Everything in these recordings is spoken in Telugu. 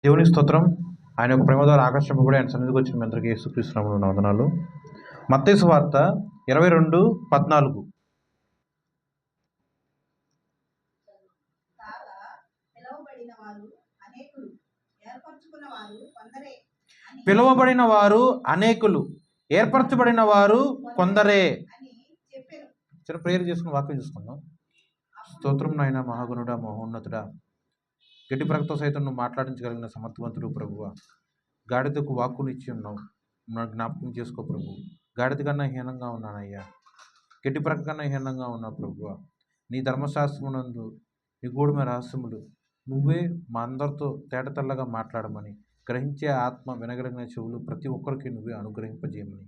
దేవుని స్తోత్రం. ఆయన యొక్క ప్రేమ ద్వారా ఆకర్షింపబడి ఆయన సన్నిధికి వచ్చిన మీ అందరికీ యేసుక్రీస్తు నామమున వందనాలు. మత్తయి సువార్త 22:14. పిలువబడిన వారు అనేకులు, ఏర్పరచబడిన వారు కొందరే. చిన్న ప్రేయర్ చేసుకుని వాక్యం చూసుకుందాం. స్తోత్రం నాయన, మహాగుణుడా, మహోన్నతుడా, గడ్డి ప్రకతో సైతం నువ్వు మాట్లాడించగలిగిన సమర్థవంతుడు ప్రభువా. గాడిదకు వాక్కునిచ్చి ఉన్నావు, నాకు జ్ఞాపకం చేసుకో ప్రభు. గాడిద కన్నా హీనంగా ఉన్నానయ్యా, గడ్డి ప్రక్క కన్నా హీనంగా ఉన్నావు ప్రభువా. నీ ధర్మశాస్త్రమునందు నిగూఢమైన రహస్యములు నువ్వే మా అందరితో తేటతెల్లగా మాట్లాడమని, గ్రహించే ఆత్మ, వినగలిగిన చెవులు ప్రతి ఒక్కరికి నువ్వే అనుగ్రహింపజేయమని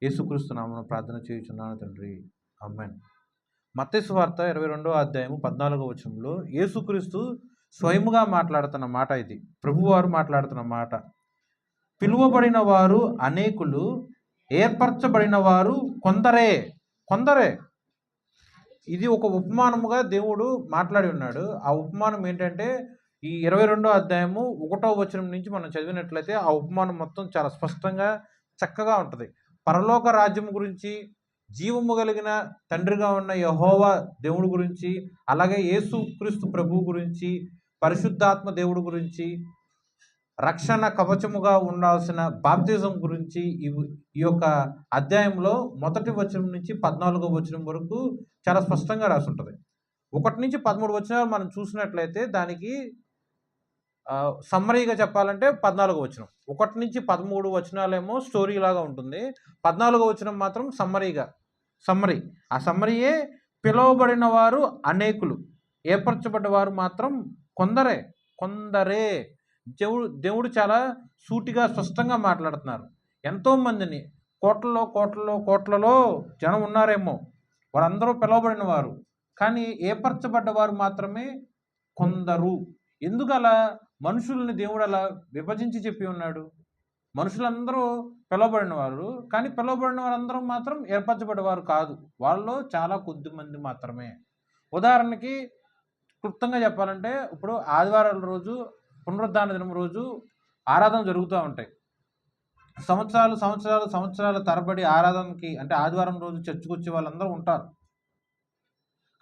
యేసుక్రీస్తు నామమున ప్రార్థన చేయుచున్నాను తండ్రి, ఆమేన్. మత్తయి సువార్త 22:14 యేసుక్రీస్తు స్వయముగా మాట్లాడుతున్న మాట ఇది. ప్రభువారు మాట్లాడుతున్న మాట. పిలువబడిన వారు అనేకులు, ఏర్పరచబడిన వారు కొందరే. కొందరే. ఇది ఒక ఉపమానముగా దేవుడు మాట్లాడి ఉన్నాడు. ఆ ఉపమానం ఏంటంటే ఈ 22:1 నుంచి మనం చదివినట్లయితే ఆ ఉపమానం మొత్తం చాలా స్పష్టంగా చక్కగా ఉంటుంది. పరలోక రాజ్యం గురించి, జీవము కలిగిన తండ్రిగా ఉన్న యెహోవా దేవుడి గురించి, అలాగే యేసుక్రీస్తు ప్రభువు గురించి, పరిశుద్ధాత్మ దేవుడి గురించి, రక్షణ కవచముగా ఉండాల్సిన బాప్తిజం గురించి ఈ యొక్క అధ్యాయంలో 1 వచనం నుంచి 14వ వచనం వరకు చాలా స్పష్టంగా రాసి ఉంటుంది. 1 నుంచి 13 వచనాలు మనం చూసినట్లయితే దానికి సమ్మరీగా చెప్పాలంటే 14వ వచనం. 1 నుంచి 13 వచనాలేమో స్టోరీ లాగా ఉంటుంది. 14వ వచనం మాత్రం సమ్మరీ. ఆ సమ్మరీయే పిలువబడిన వారు అనేకులు, ఏర్పరచబడ్డ వారు మాత్రం కొందరే. దేవుడు చాలా సూటిగా స్పష్టంగా మాట్లాడుతున్నారు. ఎంతోమందిని, కోట్లలో జనం ఉన్నారేమో, వారందరూ పిలువబడిన వారు, కానీ ఏర్పరచబడ్డ వారు మాత్రమే కొందరు. ఎందుకు అలా? మనుషుల్ని దేవుడు అలా విభజించి చెప్పి ఉన్నాడు. మనుషులందరూ పిలువబడిన వారు, కానీ పిలువబడిన వారందరూ మాత్రం ఏర్పరచబడ్డవారు కాదు. వాళ్ళలో చాలా కొద్ది మంది మాత్రమే. ఉదాహరణకి క్లుప్తంగా చెప్పాలంటే, ఇప్పుడు ఆదివారాల రోజు, పునరుద్ధాన దినం రోజు ఆరాధన జరుగుతూ ఉంటాయి. సంవత్సరాల తరబడి ఆరాధనకి, అంటే ఆదివారం రోజు చర్చికి వచ్చే వాళ్ళందరూ ఉంటారు.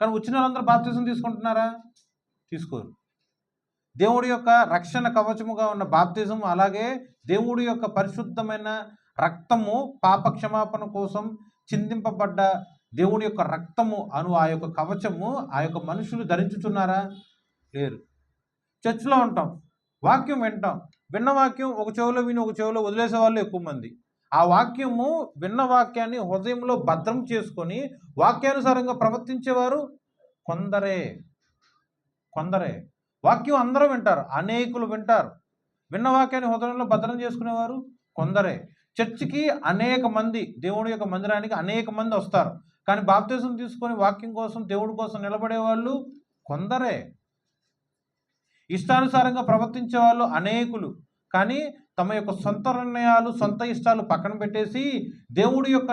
కానీ వచ్చిన వాళ్ళందరూ బాప్తిజం తీసుకుంటున్నారా? తీసుకోరు. దేవుడి యొక్క రక్షణ కవచముగా ఉన్న బాప్తిజం, అలాగే దేవుడి యొక్క పరిశుద్ధమైన రక్తము, పాప క్షమాపణ కోసం చిందింపబడ్డ దేవుడి యొక్క రక్తము అను ఆ యొక్క కవచము ఆ యొక్క మనుషులు ధరించుచున్నారా? లేరు. చర్చిలో ఉంటాం, వాక్యం వింటాం. విన్న వాక్యం ఒక చెవిలో విని ఒక చెవిలో వదిలేసే వాళ్ళు ఎక్కువ మంది. ఆ వాక్యము, విన్న వాక్యాన్ని హృదయంలో భద్రం చేసుకొని వాక్యానుసారంగా ప్రవర్తించేవారు కొందరే. వాక్యం అందరూ వింటారు, అనేకులు వింటారు. విన్న వాక్యాన్ని హృదయంలో భద్రం చేసుకునేవారు కొందరే. చర్చికి అనేక మంది, దేవుడి యొక్క మందిరానికి అనేక మంది వస్తారు, కానీ బాప్తిజం తీసుకొని వాక్యం కోసం, దేవుడి కోసం నిలబడే వాళ్ళు కొందరే. ఇష్టానుసారంగా ప్రవర్తించే వాళ్ళు అనేకులు, కానీ తమ యొక్క సొంత నిర్ణయాలు, సొంత ఇష్టాలు పక్కన పెట్టేసి దేవుడి యొక్క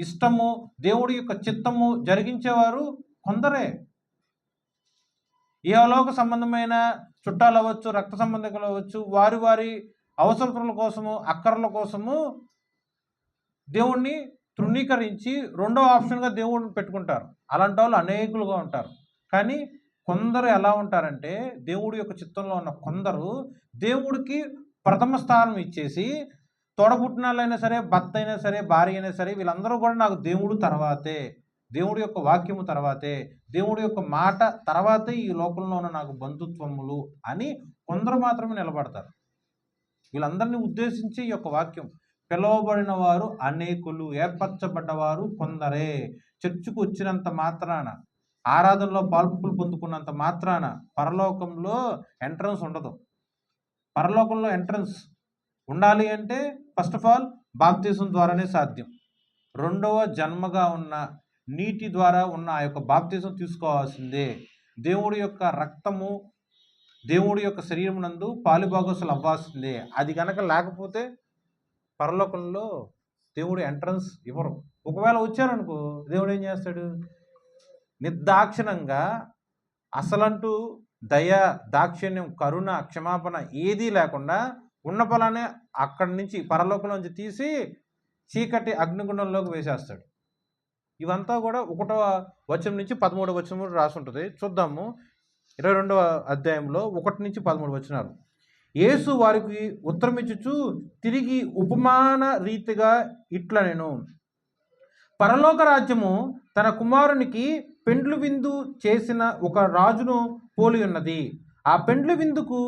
ఇష్టము, దేవుడి యొక్క చిత్తము జరిగించేవారు కొందరే. ఇహలోక సంబంధమైన చుట్టాలు అవ్వచ్చు, రక్త సంబంధికులు అవ్వచ్చు, వారి అవసరతల కోసము, అక్కర్ల కోసము దేవుణ్ణి తృణీకరించి రెండో ఆప్షన్గా దేవుడిని పెట్టుకుంటారు. అలాంటి వాళ్ళు అనేకులుగా ఉంటారు. కానీ కొందరు ఎలా ఉంటారంటే, దేవుడి యొక్క చిత్తంలో ఉన్న కొందరు దేవుడికి ప్రథమ స్థానం ఇచ్చేసి, తోడబుట్టినాళ్ళైనా సరే, భర్త అయినా సరే, భార్య అయినా సరే, వీళ్ళందరూ కూడా నాకు దేవుడు తర్వాతే, దేవుడి యొక్క వాక్యము తర్వాతే, దేవుడి యొక్క మాట తర్వాతే ఈ లోకంలో ఉన్న నాకు బంధుత్వములు అని కొందరు మాత్రమే నిలబడతారు. వీళ్ళందరినీ ఉద్దేశించి ఈ యొక్క వాక్యం, పిలువబడిన వారు అనేకులు, ఏర్పరచబడ్డవారు కొందరే. చర్చికి వచ్చినంత మాత్రాన, ఆరాధనలో పాల్పులు పొందుకున్నంత మాత్రాన పరలోకంలో ఎంట్రన్స్ ఉండదు. పరలోకంలో ఎంట్రన్స్ ఉండాలి అంటే ఫస్ట్ ఆఫ్ ఆల్ బాప్తిజం ద్వారానే సాధ్యం. రెండవ జన్మగా ఉన్న నీటి ద్వారా ఉన్న ఆ యొక్క బాప్తిజం తీసుకోవాల్సిందే. దేవుడి యొక్క రక్తము, దేవుడి యొక్క శరీరం నందు పాలుభాగస్తులు అవ్వాల్సిందే. అది కనుక లేకపోతే పరలోకంలో దేవుడు ఎంట్రన్స్ ఇవ్వరు. ఒకవేళ వచ్చారనుకో, దేవుడు ఏం చేస్తాడు? నిర్దాక్షిణంగా అసలంటూ దయ, దాక్షిణ్యం, కరుణ, క్షమాపణ ఏదీ లేకుండా ఉన్న పొలాన్ని అక్కడి నుంచి పరలోకంలోంచి తీసి చీకటి అగ్నిగుండంలోకి వేసేస్తాడు. ఇవంతా కూడా 1వ వచనం నుంచి 13వ వచనం రాసి ఉంటుంది. చూద్దాము. 22వ అధ్యాయంలో 1 నుంచి 13 వచనాలు. యేసు వారికి ఉత్తరమిచ్చుచు తిరిగి ఉపమాన రీతిగా ఇట్లనెను, పరలోక రాజ్యము తన కుమారునికి పెండ్లు విందు చేసిన ఒక రాజును పోలి ఉన్నది. ఆ పెండ్లు విందుకు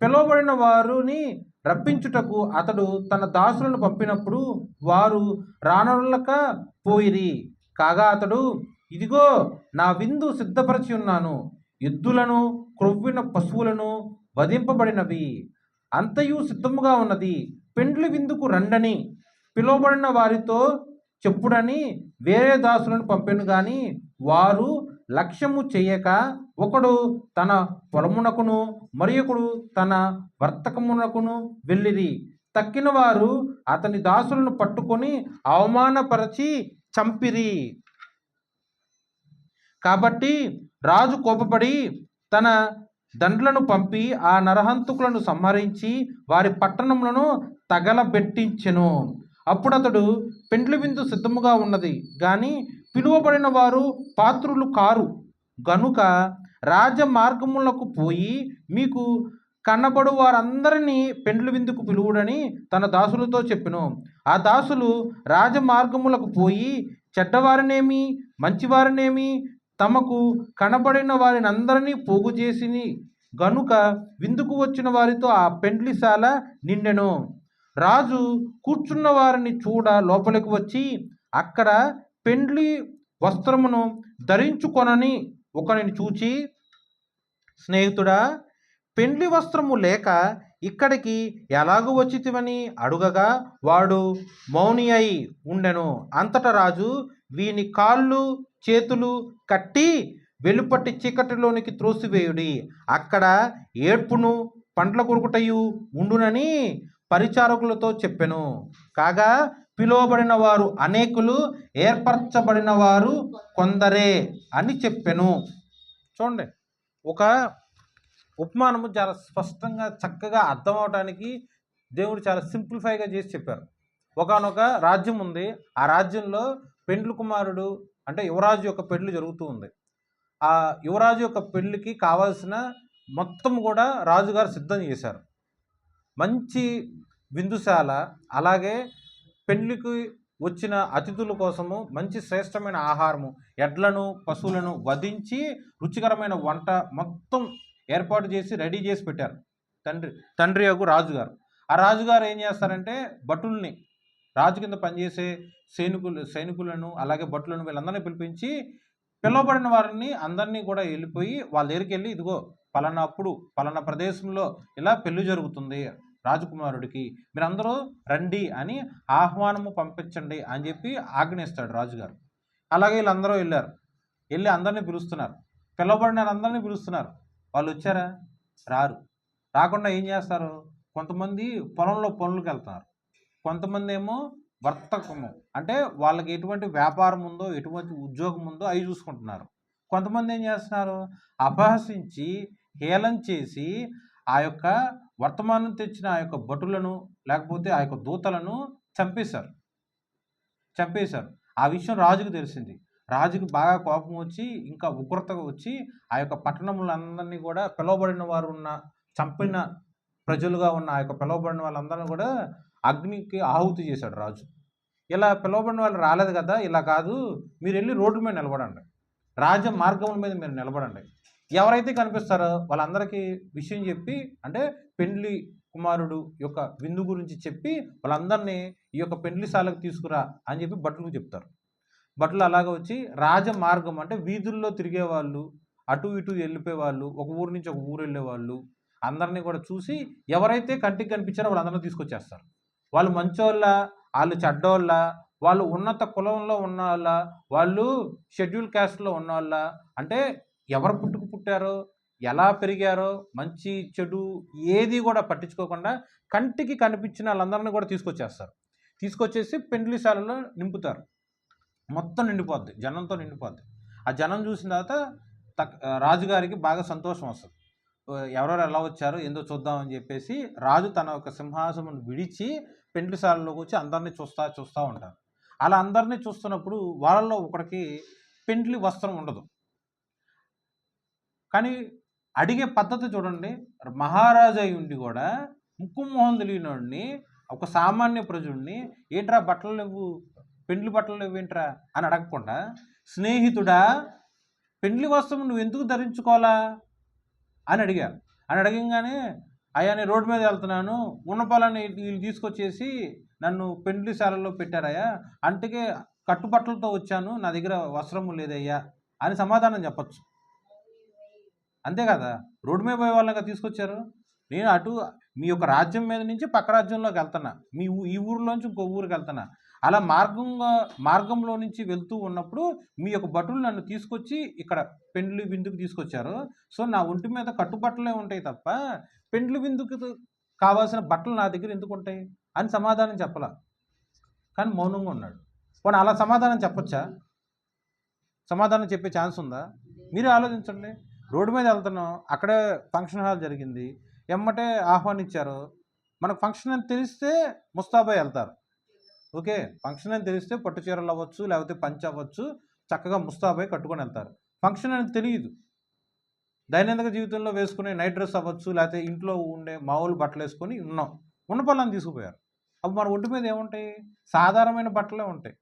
పిలువబడిన వారిని రప్పించుటకు అతడు తన దాసులను పంపినప్పుడు వారు రానొల్లక పోయిరి. కాగా అతడు, ఇదిగో నా విందు సిద్ధపరచి ఉన్నాను, ఎద్దులను క్రొవ్విన పశువులను వధింపబడినవి, అంతయు సిద్ధముగా ఉన్నది, పెండ్లి విందుకు రండని పిలువబడిన వారితో చెప్పుడని వేరే దాసులను పంపెను. గాని వారు లక్ష్యము చేయక ఒకడు తన పొలమునకును మరియొకడు తన వర్తకమునకును వెళ్ళిరి. తక్కిన వారు అతని దాసులను పట్టుకొని అవమానపరచి చంపిరి. కాబట్టి రాజు కోపపడి తన దండ్లను పంపి ఆ నరహంతకులను సంహరించి వారి పట్టణములను తగలబెట్టించెను. అప్పుడు అతడు, పెండ్లి విందు సిద్ధముగా ఉన్నది, కానీ పిలువబడిన వారు పాత్రులు కారు గనుక రాజ మార్గములకు పోయి మీకు కనబడు వారందరినీ పెండ్లి విందుకు పిలువుడని తన దాసులతో చెప్పెను. ఆ దాసులు రాజ మార్గములకు పోయి చెడ్డవారినేమి మంచివారినేమి తమకు కనబడిన వారిని అందరినీ పోగు చేసి గనుక విందుకు వచ్చిన వారితో ఆ పెండ్లిశాల నిండెను. రాజు కూర్చున్న వారిని చూడ లోపలికి వచ్చి అక్కడ పెండ్లి వస్త్రమును ధరించుకొనని ఒకరిని చూచి, స్నేహితుడా, పెండ్లి వస్త్రము లేక ఇక్కడికి ఎలాగూ వచ్చితివని అడుగగా వాడు మౌని అయి ఉండెను. అంతటా రాజు, వీని కాళ్ళు చేతులు కట్టి వెలుపటి చీకటిలోనికి త్రోసివేయుడి, అక్కడ ఏడ్పును పండ్ల కొరుకుటయు ఉండునని పరిచారకులతో చెప్పెను. కాగా పిలువబడిన వారు అనేకులు, ఏర్పరచబడిన వారు కొందరే అని చెప్పెను. చూడండి, ఒక ఉపమానము చాలా స్పష్టంగా చక్కగా అర్థం అవడానికి దేవుడు చాలా సింప్లిఫైగా చేసి చెప్పారు. ఒకానొక రాజ్యం ఉంది. ఆ రాజ్యంలో పెండ్లి కుమారుడు అంటే యువరాజు యొక్క పెళ్లి జరుగుతూ ఉంది. ఆ యువరాజు యొక్క పెళ్లికి కావాల్సిన మొత్తం కూడా రాజుగారు సిద్ధం చేశారు. మంచి విందుశాల, అలాగే పెళ్లికి వచ్చిన అతిథుల కోసము మంచి శ్రేష్టమైన ఆహారము, ఎడ్లను పశువులను వధించి రుచికరమైన వంట మొత్తం ఏర్పాటు చేసి రెడీ చేసి పెట్టారు తండ్రి యొక్క రాజుగారు. ఆ రాజుగారు ఏం చేస్తారంటే భటుల్ని, రాజు కింద పనిచేసే సైనికులను అలాగే భటులను వీళ్ళందరినీ పిలిపించి పిలువబడిన వారిని అందరినీ కూడా వెళ్ళిపోయి వాళ్ళ దగ్గరికి వెళ్ళి, ఇదిగో పలానా అప్పుడు పలానా ప్రదేశంలో ఇలా పెళ్లి జరుగుతుంది రాజకుమారుడికి, మీరందరూ రండి అని ఆహ్వానము పంపించండి అని చెప్పి ఆజ్ఞిస్తాడు రాజుగారు. అలాగే వీళ్ళందరూ వెళ్ళారు. వెళ్ళి అందరినీ పిలుస్తున్నారు. పిలువబడిన అందరినీ పిలుస్తున్నారు. వాళ్ళు వచ్చారా? రారు. రాకుండా ఏం చేస్తారు? కొంతమంది పొలంలో పనులకు వెళ్తున్నారు, కొంతమంది ఏమో వర్తకము అంటే వాళ్ళకి ఎటువంటి వ్యాపారం ఉందో ఎటువంటి ఉద్యోగం ఉందో అవి చూసుకుంటున్నారు. కొంతమంది ఏం చేస్తున్నారు? అపహసించి హేళన చేసి ఆ యొక్క వర్తమానం తెచ్చిన ఆ యొక్క భటులను లేకపోతే ఆ యొక్క దూతలను చంపేశారు. ఆ విషయం రాజుకు తెలిసింది. రాజుకి బాగా కోపం వచ్చి ఇంకా ఉగ్రతగా వచ్చి ఆ యొక్క పట్టణములందరినీ కూడా పిలువబడిన వారు ఉన్న చంపిన ప్రజలుగా ఉన్న ఆ యొక్క పిలువబడిన వాళ్ళందరినీ కూడా అగ్నికి ఆహుతి చేశాడు రాజు. ఇలా పిలువబడిన వాళ్ళు రాలేదు కదా, ఇలా కాదు, మీరు వెళ్ళి రోడ్డు మీద నిలబడండి, రాజ మార్గముల మీద మీరు నిలబడండి, ఎవరైతే కనిపిస్తారో వాళ్ళందరికీ విషయం చెప్పి, అంటే పెండ్లి కుమారుడు యొక్క విందు గురించి చెప్పి వాళ్ళందరినీ ఈ యొక్క పెండ్లిశాలకు తీసుకురా అని చెప్పి భటులకు చెప్తారు. భటులు అలాగ వచ్చి రాజ మార్గం అంటే వీధుల్లో తిరిగేవాళ్ళు, అటు ఇటు వెళ్ళిపోయేవాళ్ళు, ఒక ఊరు నుంచి ఒక ఊరు వెళ్ళేవాళ్ళు అందరినీ కూడా చూసి ఎవరైతే కంటికి కనిపించారో వాళ్ళందరినీ తీసుకొచ్చేస్తారు. వాళ్ళు మంచోళ్ళ, వాళ్ళు చెడ్డోళ్ళ, వాళ్ళు ఉన్నత కులంలో ఉన్న వాళ్ళ, వాళ్ళు షెడ్యూల్ క్యాస్ట్లో ఉన్న వాళ్ళ, అంటే ఎవరు పుట్టారో ఎలా పెరిగారో మంచి చెడు ఏది కూడా పట్టించుకోకుండా కంటికి కనిపించిన వాళ్ళందరినీ కూడా తీసుకొచ్చేస్తారు. తీసుకొచ్చేసి పెండ్లిశాలలో నింపుతారు. మొత్తం నిండిపోద్ది, జనంతో నిండిపోద్ది. ఆ జనం చూసిన తర్వాత రాజుగారికి బాగా సంతోషం వస్తుంది. ఎవరెవరు ఎలా వచ్చారో ఏందో చూద్దామని చెప్పేసి రాజు తన యొక్క సింహాసనం విడిచి పెండ్లిశాలలోకి వచ్చి అందరినీ చూస్తూ ఉంటారు. అలా అందరినీ చూస్తున్నప్పుడు వాళ్ళలో ఒకడికి పెండ్లి వస్త్రం ఉండదు. కానీ అడిగే పద్ధతి చూడండి, మహారాజు అయి ఉండి కూడా ముక్కు మొహం తెలియనోడిని, ఒక సామాన్య ప్రజుడిని ఏంట్రా బట్టలు లేవు, పెండ్లి బట్టలు లేవు ఏంట్రా అని అడగకుండా, స్నేహితుడా పెండ్లి వస్త్రం నువ్వు ఎందుకు ధరించుకోవాలా అని అడిగారు. అని అడగంగానే, అయ్యా నేను రోడ్డు మీద వెళ్తున్నాను, ఉన్న పొలాన్ని వీళ్ళు తీసుకొచ్చేసి నన్ను పెండ్లిశాలలో పెట్టారయ్యా, అందుకే కట్టుబట్టలతో వచ్చాను, నా దగ్గర వస్త్రము లేదయ్యా అని సమాధానం చెప్పచ్చు. అంతే కదా, రోడ్డు మీద పోయే వాళ్ళగా తీసుకొచ్చారు. నేను అటు మీ యొక్క రాజ్యం మీద నుంచి పక్క రాజ్యంలోకి వెళ్తున్నా, ఈ ఊరిలోంచి ఇంకో ఊరికి వెళ్తున్నా, అలా మార్గంలో నుంచి వెళ్తూ ఉన్నప్పుడు మీ యొక్క భటులు నన్ను తీసుకొచ్చి ఇక్కడ పెండ్లి విందుకు తీసుకొచ్చారు. సో నా ఒంటి మీద కట్టుబట్టలే ఉంటాయి తప్ప పెండ్లి విందుకు కావాల్సిన బట్టలు నా దగ్గర ఎందుకు ఉంటాయి అని సమాధానం చెప్పలా. కానీ మౌనంగా ఉన్నాడు. పోనీ అలా సమాధానం చెప్పొచ్చా? సమాధానం చెప్పే ఛాన్స్ ఉందా? మీరే ఆలోచించండి. రోడ్డు మీద వెళ్తున్నాం, అక్కడే ఫంక్షన్ హాల్ జరిగింది, ఎమ్మటే ఆహ్వానించారు. మనకు ఫంక్షన్ అని తెలిస్తే ముస్తాబాయ్ వెళ్తారు. ఓకే, ఫంక్షన్ అని తెలిస్తే పట్టు చీరలు అవ్వచ్చు, లేకపోతే పంచ్ అవ్వచ్చు, చక్కగా ముస్తాబాయ్ కట్టుకొని వెళ్తారు. ఫంక్షన్ అని తెలియదు, దైనందిక జీవితంలో వేసుకునే నైట్ డ్రెస్ అవ్వచ్చు, లేకపోతే ఇంట్లో ఉండే మామూలు బట్టలు వేసుకొని ఉన్న పళ్ళని తీసుకుపోయారు. అప్పుడు మన ఒంటి మీద ఏముంటాయి? సాధారణమైన బట్టలే ఉంటాయి.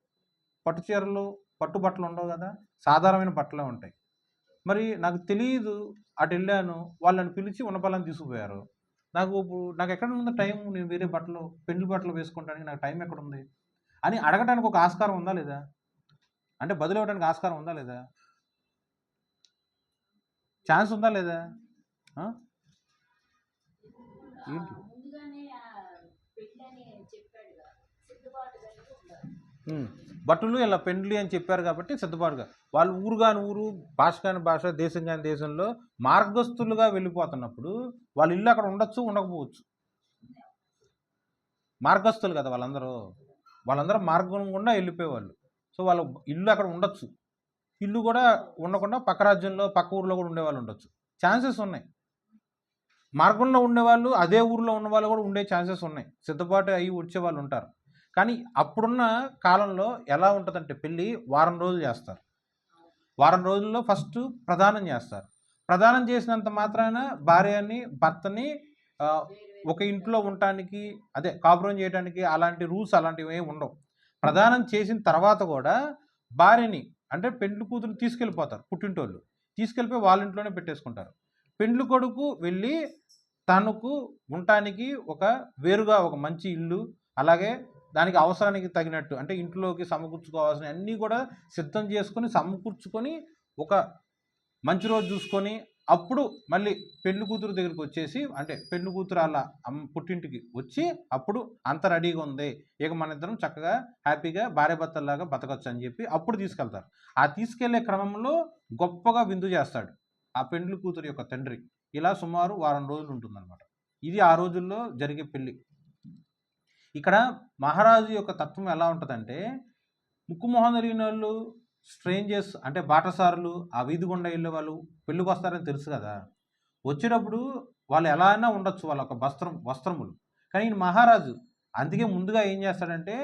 పట్టు చీరలు పట్టు బట్టలు ఉండవు కదా, సాధారణమైన బట్టలే ఉంటాయి. మరి నాకు తెలియదు, అటు వెళ్ళాను, వాళ్ళని పిలిచి ఉన్న పళ్ళని తీసుకుపోయారు. నాకు ఎక్కడ ఉంది టైం? నేను వేరే బట్టలు పెండ్లి బట్టలు వేసుకుంటానికి నాకు టైం ఎక్కడుంది అని అడగడానికి ఒక ఆస్కారం ఉందా లేదా? అంటే బదులు ఇవ్వడానికి ఆస్కారం ఉందా లేదా? ఛాన్స్ ఉందా లేదా? ఏంటి భటులు ఇలా పెండ్లి అని చెప్పారు కాబట్టి సిద్ధపాటుగా, వాళ్ళు ఊరు కాని ఊరు, భాష కాని భాష, దేశం కాని దేశంలో మార్గస్థులుగా వెళ్ళిపోతున్నప్పుడు వాళ్ళ ఇల్లు అక్కడ ఉండొచ్చు, ఉండకపోవచ్చు. మార్గస్థులు కదా వాళ్ళందరూ మార్గం గుండా వెళ్ళిపోయేవాళ్ళు. సో వాళ్ళ ఇల్లు అక్కడ ఉండొచ్చు, ఇల్లు కూడా ఉండకుండా పక్క రాజ్యంలో పక్క ఊర్లో కూడా ఉండేవాళ్ళు ఉండొచ్చు. ఛాన్సెస్ ఉన్నాయి. మార్గంలో ఉండేవాళ్ళు అదే ఊర్లో ఉన్న వాళ్ళు కూడా ఉండే ఛాన్సెస్ ఉన్నాయి. సిద్ధపాటు అయ్యి వచ్చే వాళ్ళు ఉంటారు. కానీ అప్పుడున్న కాలంలో ఎలా ఉంటుందంటే పెళ్ళి వారం రోజులు చేస్తారు. వారం రోజుల్లో ఫస్ట్ ప్రదానం చేస్తారు. ప్రదానం చేసినంత మాత్రాన భార్యని భర్తని ఒక ఇంట్లో ఉండటానికి, అదే కాపురం చేయడానికి అలాంటి రూల్స్ అలాంటివి ఏమి ఉండవు. ప్రదానం చేసిన తర్వాత కూడా భార్యని అంటే పెండ్లి కూతురు తీసుకెళ్ళిపోతారు. పుట్టింటోళ్ళు తీసుకెళ్ళిపోయి వాళ్ళ ఇంట్లోనే పెట్టేసుకుంటారు. పెండ్లి కొడుకు వెళ్ళి తనకు ఉండటానికి వేరుగా ఒక మంచి ఇల్లు, అలాగే దానికి అవసరానికి తగినట్టు అంటే ఇంట్లోకి సమకూర్చుకోవాల్సిన అన్నీ కూడా సిద్ధం చేసుకొని సమకూర్చుకొని ఒక మంచి రోజు చూసుకొని అప్పుడు మళ్ళీ పెళ్లి కూతురు దగ్గరికి వచ్చేసి, అంటే పెళ్లి కూతురు అలా పుట్టింటికి వచ్చి అప్పుడు అంత రెడీగా ఉంది, ఇక మన ఇద్దరం చక్కగా హ్యాపీగా భార్యాభర్తల్లాగా బతకచ్చు అని చెప్పి అప్పుడు తీసుకెళ్తారు. ఆ తీసుకెళ్లే క్రమంలో గొప్పగా విందు చేస్తాడు ఆ పెండ్లి కూతురు యొక్క తండ్రి. ఇలా సుమారు వారం రోజులు ఉంటుందన్నమాట. ఇది ఆ రోజుల్లో జరిగే పెళ్ళి. ఇక్కడ మహారాజు యొక్క తత్వం ఎలా ఉంటుందంటే, ముక్కు మొహం తెలియని వాళ్ళు, స్ట్రేంజర్స్ అంటే బాటసారులు, ఆ వీధి గుండా వెళ్ళే వాళ్ళు పెళ్ళికి వస్తారని తెలుసు కదా, వచ్చేటప్పుడు వాళ్ళు ఎలా అయినా ఉండొచ్చు, వాళ్ళ ఒక వస్త్రములు. కానీ ఈయన మహారాజు, అందుకే ముందుగా ఏం చేస్తాడంటే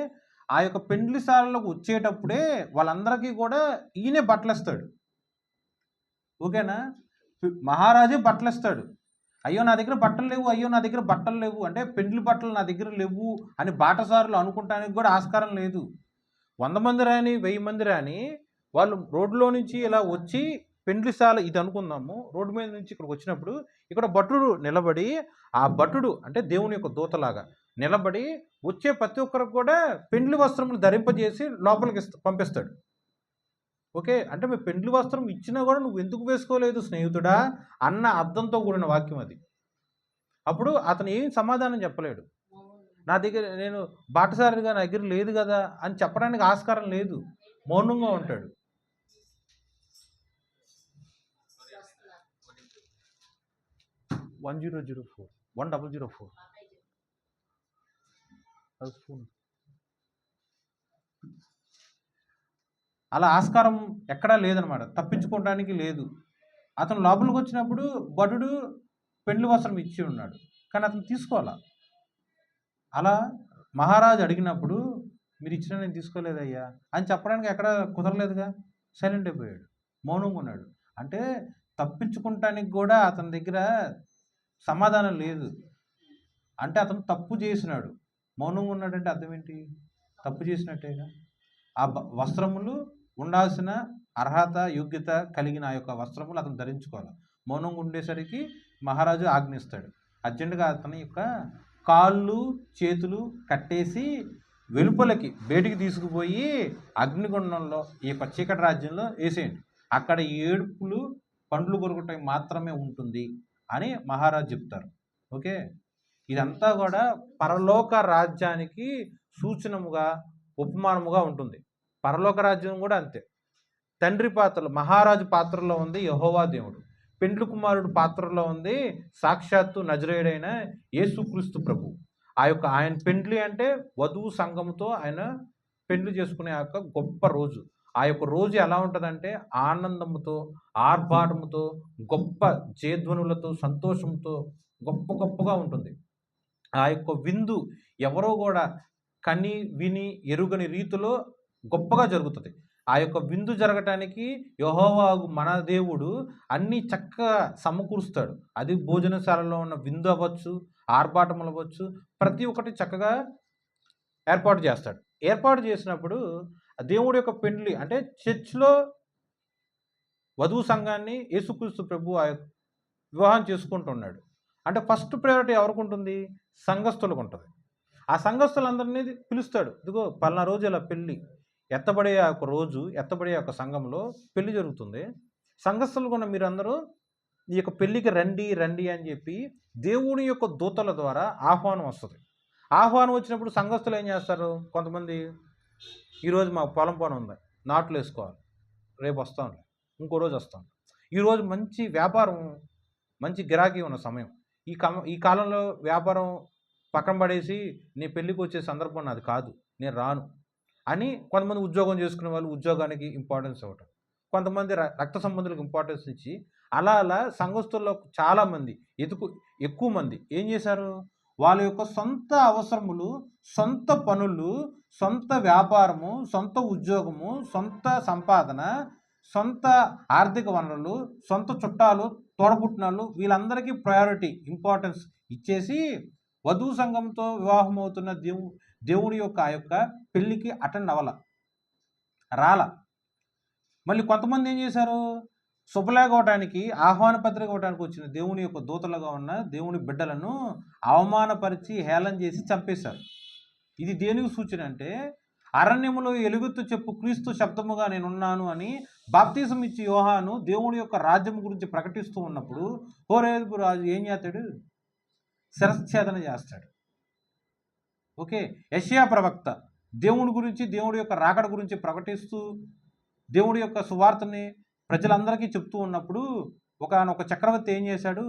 ఆ యొక్క పెండ్లిశాలలోకి వచ్చేటప్పుడే వాళ్ళందరికీ కూడా ఈయనే బట్టలేస్తాడు. ఓకేనా, మహారాజే బట్టలేస్తాడు. అయ్యో నా దగ్గర బట్టలు లేవు, అయ్యో నా దగ్గర బట్టలు లేవు అంటే పెండ్లి బట్టలు నా దగ్గర లేవు అని బాటసారులు అనుకుంటానికి కూడా ఆస్కారం లేదు. 100 మంది రాని 1000 మంది రాని వాళ్ళు రోడ్లో నుంచి ఇలా వచ్చి పెండ్లిశాల ఇది అనుకుందాము, రోడ్డు మీద నుంచి ఇక్కడికి వచ్చినప్పుడు ఇక్కడ భటుడు నిలబడి, ఆ భటుడు అంటే దేవుని యొక్క దూతలాగా నిలబడి వచ్చే ప్రతి ఒక్కరికి కూడా పెండ్లి వస్త్రములు ధరింపజేసి లోపలికి పంపిస్తాడు. ఓకే, అంటే మీ పెండ్లి వస్త్రం ఇచ్చినా కూడా నువ్వు ఎందుకు వేసుకోలేదు స్నేహితుడా అన్న అర్థంతో కూడిన వాక్యం అది. అప్పుడు అతను ఏం సమాధానం చెప్పలేడు. నా దగ్గర నేను బాటసారిగా నా దగ్గర లేదు కదా అని చెప్పడానికి ఆస్కారం లేదు, మౌనంగా ఉంటాడు. $1004 అలా ఆస్కారం ఎక్కడా లేదనమాట, తప్పించుకోవడానికి లేదు. అతను లోపలికి వచ్చినప్పుడు భటుడు పెండ్లి వస్త్రం ఇచ్చి ఉన్నాడు, కానీ అతను తీసుకోవాలా. అలా మహారాజు అడిగినప్పుడు మీరు ఇచ్చినా నేను తీసుకోలేదయ్యా అని చెప్పడానికి ఎక్కడ కుదరలేదుగా, సైలెంట్ అయిపోయాడు, మౌనంగా ఉన్నాడు. అంటే తప్పించుకుంటానికి కూడా అతని దగ్గర సమాధానం లేదు. అంటే అతను తప్పు చేసినాడు. మౌనంగా ఉన్నాడంటే అర్థం ఏంటి? తప్పు చేసినట్టేగా. ఆ వస్త్రములు ఉండాల్సిన అర్హత యోగ్యత కలిగిన ఆ యొక్క వస్త్రములు అతను ధరించుకోవాలి. మౌనంగా ఉండేసరికి మహారాజు ఆజ్ఞిస్తాడు. అర్జెంటుగా అతని యొక్క కాళ్ళు చేతులు కట్టేసి వెలుపలకి బయటికి తీసుకుపోయి అగ్నిగుండంలో ఈ యొక్క చీకటి రాజ్యంలో వేసేయండి, అక్కడ ఏడుపులు పండ్లు కొరకటం మాత్రమే ఉంటుంది అని మహారాజు చెప్తారు. ఓకే, ఇదంతా కూడా పరలోక రాజ్యానికి సూచనముగా ఉపమానముగా ఉంటుంది. పరలోక రాజ్యం కూడా అంతే. తండ్రి పాత్రలో మహారాజు పాత్రలో ఉంది యెహోవా దేవుడు, పెండ్లి కుమారుడు పాత్రలో ఉంది సాక్షాత్తు నజరేయుడైన యేసుక్రీస్తు ప్రభు. ఆయన పెండ్లి అంటే వధువు సంఘముతో ఆయన పెండ్లి చేసుకునే యొక్క గొప్ప రోజు. ఆ యొక్క రోజు ఎలా ఉంటుందంటే ఆనందముతో, ఆర్భాటముతో, గొప్ప జయధ్వనులతో, సంతోషంతో గొప్పగా ఉంటుంది. ఆ యొక్క విందు ఎవరో కూడా కని విని ఎరుగని రీతిలో గొప్పగా జరుగుతుంది. ఆ యొక్క విందు జరగటానికి యెహోవా మన దేవుడు అన్నీ చక్కగా సమకూరుస్తాడు. అది భోజనశాలలో ఉన్న విందు అవ్వచ్చు, ఆర్భాటములు అవ్వచ్చు, ప్రతి ఒక్కటి చక్కగా ఏర్పాటు చేస్తాడు. ఏర్పాటు చేసినప్పుడు దేవుడి యొక్క పెండ్లి అంటే చర్చ్లో వధువు సంఘాన్ని యేసుక్రీస్తు ప్రభు వివాహం చేసుకుంటున్నాడు. అంటే ఫస్ట్ ప్రయారిటీ ఎవరికి ఉంటుంది? సంఘస్థులకు ఉంటుంది. ఆ సంఘస్థులందరినీ పిలుస్తాడు. ఇదిగో పలానా రోజు ఇలా పెళ్ళి, ఎత్తబడే ఒక రోజు, ఎత్తబడే ఒక సంఘంలో పెళ్లి జరుగుతుంది, సంఘస్థులు కూడా మీరందరూ ఈ యొక్క పెళ్ళికి రండి రండి అని చెప్పి దేవుని యొక్క దూతల ద్వారా ఆహ్వానం వస్తుంది. ఆహ్వానం వచ్చినప్పుడు సంఘస్థులు ఏం చేస్తారు? కొంతమంది ఈరోజు మాకు పొలం పని ఉంది, నాట్లు వేసుకోవాలి, రేపు వస్తాను, ఇంకో రోజు వస్తాను, ఈరోజు మంచి వ్యాపారం, మంచి గిరాకీ ఉన్న సమయం, ఈ కాలంలో వ్యాపారం పక్కన పడేసి నీ పెళ్ళికి వచ్చే సందర్భం నాది కాదు, నేను రాను అని కొంతమంది ఉద్యోగం చేసుకునే వాళ్ళు ఉద్యోగానికి ఇంపార్టెన్స్ ఇవ్వటం, కొంతమంది రక్త సంబంధులకు ఇంపార్టెన్స్ ఇచ్చి అలా సంఘస్థుల్లో చాలామంది ఎక్కువ మంది ఏం చేశారు? వాళ్ళ యొక్క సొంత అవసరములు, సొంత పనులు, సొంత వ్యాపారము, సొంత ఉద్యోగము, సొంత సంపాదన, సొంత ఆర్థిక వనరులు, సొంత చుట్టాలు, తోడబుట్టినాళ్ళు, వీళ్ళందరికీ ప్రయారిటీ ఇంపార్టెన్స్ ఇచ్చేసి వధువు సంఘంతో వివాహం అవుతున్న దేవుడి యొక్క ఆ యొక్క పెళ్ళికి అటెండ్ అవ్వాల, రాల. మళ్ళీ కొంతమంది ఏం చేశారు? శుభలేఖ ఇవ్వడానికి, ఆహ్వాన పత్రిక ఇవ్వడానికి వచ్చిన దేవుని యొక్క దూతలుగా ఉన్న దేవుని బిడ్డలను అవమానపరిచి హేళన చేసి చంపేశారు. ఇది దేనికి సూచన అంటే అరణ్యములో ఎలుగుతూ చెప్పు క్రీస్తు శబ్దముగా నేనున్నాను అని బాప్తిజం ఇచ్చి యోహాను దేవుడి యొక్క రాజ్యం గురించి ప్రకటిస్తూ ఉన్నప్పుడు హోరేబు రాజు ఏం చేస్తాడు? శిరచ్ఛేదన చేస్తాడు. ఓకే, యెషయా ప్రవక్త దేవుడి గురించి, దేవుడి యొక్క రాకడ గురించి ప్రకటిస్తూ దేవుడి యొక్క సువార్తని ప్రజలందరికీ చెప్తూ ఉన్నప్పుడు ఒక చక్రవర్తి ఏం చేశాడు?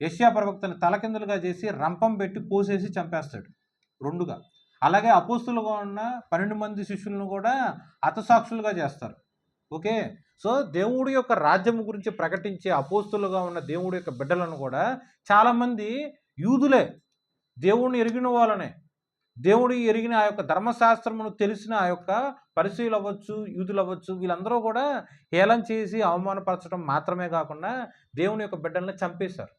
యెషయా ప్రవక్తని తలకిందులుగా చేసి రంపం పెట్టి కోసేసి చంపేస్తాడు రెండుగా. అలాగే అపోస్తులుగా ఉన్న 12 మంది శిష్యులను కూడా హతసాక్షులుగా చేస్తారు. ఓకే, సో దేవుడి యొక్క రాజ్యం గురించి ప్రకటించే అపోస్తులుగా ఉన్న దేవుడి యొక్క బిడ్డలను కూడా చాలామంది యూదులే, దేవుడిని ఎరిగిన వాళ్ళనే, దేవుడి ఎరిగిన ఆ యొక్క ధర్మశాస్త్రమును తెలిసిన ఆ యొక్క పరిసయ్యులు అవ్వచ్చు, యూదులు అవ్వచ్చు, వీళ్ళందరూ కూడా హేళన చేసి అవమానపరచడం మాత్రమే కాకుండా దేవుని యొక్క బిడ్డల్ని చంపేశారు,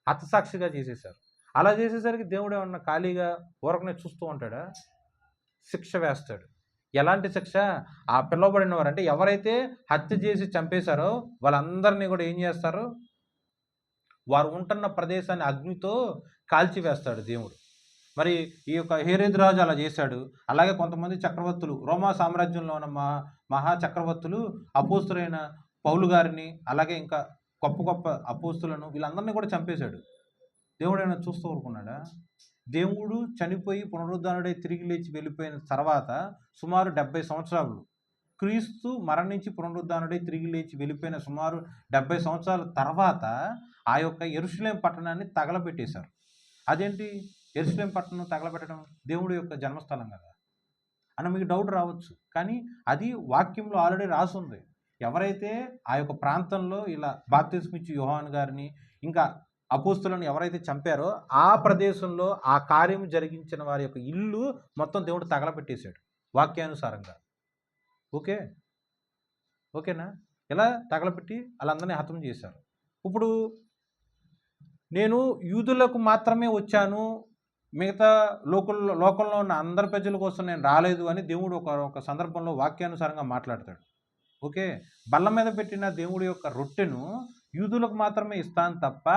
హతసాక్షిగా చేసేశారు. అలా చేసేసరికి దేవుడు ఏమన్నా ఖాళీగా ఊరకనే చూస్తూ ఉంటాడా? శిక్ష వేస్తాడు. ఎలాంటి శిక్ష? ఆ పిలువబడిన వారు అంటే ఎవరైతే హత్య చేసి చంపేశారో వాళ్ళందరినీ కూడా ఏం చేస్తారు? వారు ఉంటున్న ప్రదేశాన్ని అగ్నితో కాల్చివేస్తాడు దేవుడు. మరి ఈ యొక్క హేరోదు రాజు అలా చేశాడు. అలాగే కొంతమంది చక్రవర్తులు, రోమా సామ్రాజ్యంలో ఉన్న మహా చక్రవర్తులు అపోస్తులైన పౌలు గారిని, అలాగే ఇంకా గొప్ప అపోస్తులను, వీళ్ళందరినీ కూడా చంపేశాడు. దేవుడు ఏమైనా చూస్తూ ఊరుకున్నాడా? దేవుడు చనిపోయి పునరుద్ధానుడై తిరిగి లేచి వెళ్ళిపోయిన తర్వాత సుమారు 70 సంవత్సరాలు, క్రీస్తు మరణించి పునరుద్ధానుడై తిరిగి లేచి వెళ్ళిపోయిన సుమారు 70 సంవత్సరాల తర్వాత ఆ యొక్క యెరూషలేం పట్టణాన్ని తగలబెట్టేశారు. అదేంటి యెరూషలేం పట్టణం తగలబెట్టడం? దేవుడి యొక్క జన్మస్థలం కదా అని మీకు డౌట్ రావచ్చు. కానీ అది వాక్యంలో ఆల్రెడీ రాసుంది. ఎవరైతే ఆ యొక్క ప్రాంతంలో ఇలా బాప్తిస్మిచ్చి యోహాను గారిని, ఇంకా అపోస్తులను ఎవరైతే చంపారో ఆ ప్రదేశంలో ఆ కార్యం జరిగించిన వారి యొక్క ఇల్లు మొత్తం దేవుడు తగలబెట్టేశాడు వాక్యానుసారంగా. ఓకే, ఓకేనా? ఇలా తగలబెట్టి వాళ్ళందరినీ హతం చేశారు. ఇప్పుడు నేను యూదులకు మాత్రమే వచ్చాను, మిగతా లోకంలో ఉన్న అందరి ప్రజల కోసం నేను రాలేదు అని దేవుడు ఒక సందర్భంలో వాక్యానుసారంగా మాట్లాడతాడు. ఓకే, బల్ల మీద పెట్టిన దేవుడి యొక్క రొట్టెను యూదులకు మాత్రమే ఇస్తాను తప్ప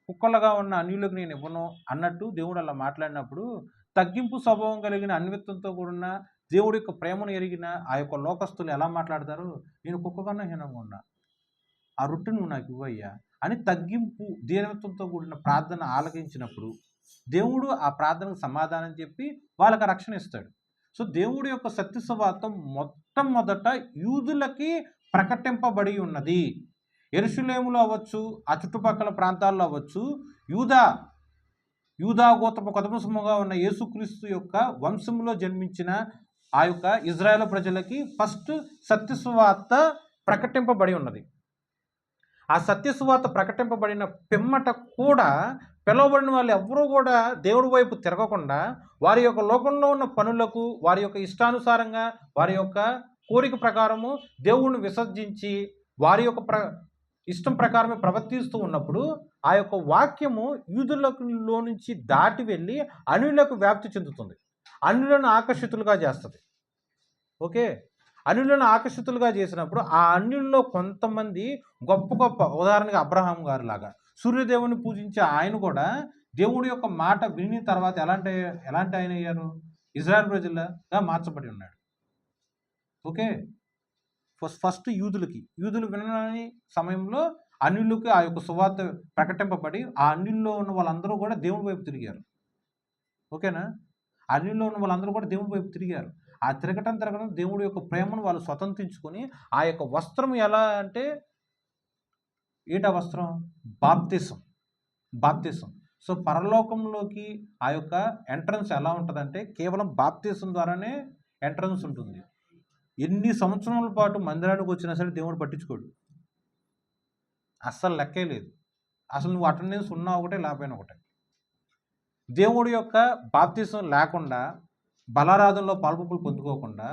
కుక్కలుగా ఉన్న అన్యులకు నేను ఇవ్వను అన్నట్టు దేవుడు అలా మాట్లాడినప్పుడు, తగ్గింపు స్వభావం కలిగిన అన్విత్వంతో కూడిన దేవుడి యొక్క ప్రేమను ఎరిగిన ఆ యొక్క లోకస్తులు ఎలా మాట్లాడతారు? నేను కుక్క కన్నా హీనంగా ఉన్నా, ఆ రొట్టెను నువ్వు నాకు ఇవ్వయ్యా అని తగ్గింపు దీనత్వంతో కూడిన ప్రార్థన ఆలకించినప్పుడు దేవుడు ఆ ప్రార్థనకు సమాధానం చెప్పి వాళ్ళకి రక్షణ ఇస్తాడు. సో దేవుడి యొక్క సత్యసువార్త మొట్టమొదట యూదులకి ప్రకటింపబడి ఉన్నది. యెరూషలేములో అవ్వచ్చు, ఆ చుట్టుపక్కల ప్రాంతాల్లో అవ్వచ్చు, యూదా గోత్రపు కొదమసముగా ఉన్న యేసుక్రీస్తు యొక్క వంశంలో జన్మించిన ఆ యొక్క ఇజ్రాయేల్ ప్రజలకి ఫస్ట్ సత్యసువార్త ప్రకటింపబడి ఉన్నది. ఆ సత్యసువార్త ప్రకటింపబడిన పిమ్మట కూడా పిలువబడిన వాళ్ళు ఎవ్వరూ కూడా దేవుడి వైపు తిరగకుండా వారి యొక్క లోకంలో ఉన్న పనులకు, వారి యొక్క ఇష్టానుసారంగా, వారి యొక్క కోరిక ప్రకారము దేవుణ్ణి విసర్జించి వారి యొక్క ఇష్టం ప్రకారమే ప్రవర్తిస్తూ ఉన్నప్పుడు ఆ యొక్క వాక్యము యూదులలో నుంచి దాటి వెళ్ళి అన్యులకు వ్యాప్తి చెందుతుంది, అన్యులను ఆకర్షితులుగా చేస్తుంది. ఓకే, అన్యులను ఆకర్షితులుగా చేసినప్పుడు ఆ అన్యుల్లో కొంతమంది గొప్ప ఉదాహరణగా అబ్రహాం గారు లాగా సూర్యదేవుని పూజించే ఆయన కూడా దేవుడి యొక్క మాట విని తర్వాత ఎలాంటి ఆయన అయ్యారు? ఇజ్రాయెల్ ప్రజలుగా మార్చబడి ఉన్నాడు. ఓకే, ఫస్ట్ యూదులు వినని సమయంలో అన్యులకి ఆ యొక్క సువార్త ప్రకటింపబడి ఆ అన్యుల్లో ఉన్న వాళ్ళందరూ కూడా దేవుడి వైపు తిరిగారు. ఓకేనా? అన్యుల్లో ఉన్న వాళ్ళందరూ కూడా దేవుడి వైపు తిరిగారు. ఆ తిరగటం దేవుడి యొక్క ప్రేమను వాళ్ళు స్వతంత్రించుకొని ఆ యొక్క వస్త్రం ఎలా అంటే ఏంటి? ఆ వస్త్రం బాప్తిసం. సో పరలోకంలోకి ఆ యొక్క ఎంట్రన్స్ ఎలా ఉంటుందంటే కేవలం బాప్తిసం ద్వారానే ఎంట్రన్స్ ఉంటుంది. ఎన్ని సంవత్సరాల పాటు మందిరానికి వచ్చినా సరే దేవుడు పట్టించుకోడు, అస్సలు లెక్కే లేదు. అసలు నువ్వు అటెండెన్స్ ఉన్నా ఒకటే, లేకపోయినా ఒకటే. దేవుడి యొక్క బాప్తిసం లేకుండా, బలారాధనలో పాల్పొప్పులు పొందుకోకుండా,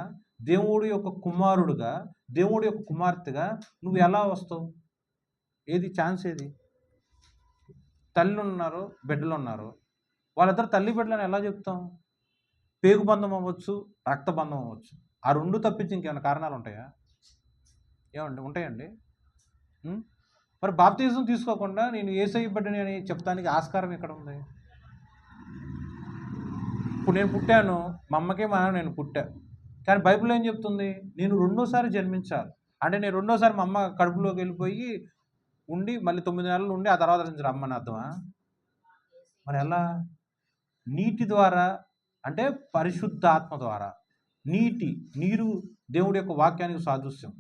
దేవుడి యొక్క కుమారుడుగా, దేవుడి యొక్క కుమార్తెగా నువ్వు ఎలా వస్తావు? ఏది ఛాన్స్? ఏది? తల్లి ఉన్నారు, బిడ్డలు ఉన్నారు, వాళ్ళిద్దరు తల్లి బిడ్డలని ఎలా చెప్తాం? పేగుబంధం అవ్వచ్చు, రక్తబంధం అవ్వచ్చు, ఆ రెండు తప్పించి ఇంకేమైనా కారణాలు ఉంటాయా? ఏమండి? ఉంటాయండి. మరి బాప్తిజం తీసుకోకుండా నేను యేసయ్య బిడ్డని అని చెప్తానికి ఆస్కారం ఎక్కడ ఉంది? ఇప్పుడు నేను పుట్టాను, మా అమ్మకే నేను పుట్టా, కానీ బైబిల్ ఏం చెప్తుంది? నేను రెండోసారి జన్మించాలి అంటే నేను రెండోసారి మా అమ్మ కడుపులోకి వెళ్ళిపోయి ఉండి మళ్ళీ 9 నెలలు ఉండి ఆ తర్వాత నుంచి రమ్మని అర్థమా? మరి ఎలా? నీటి ద్వారా అంటే పరిశుద్ధాత్మ ద్వారా. నీరు దేవుడి యొక్క వాక్యానికి సాదృశ్యం.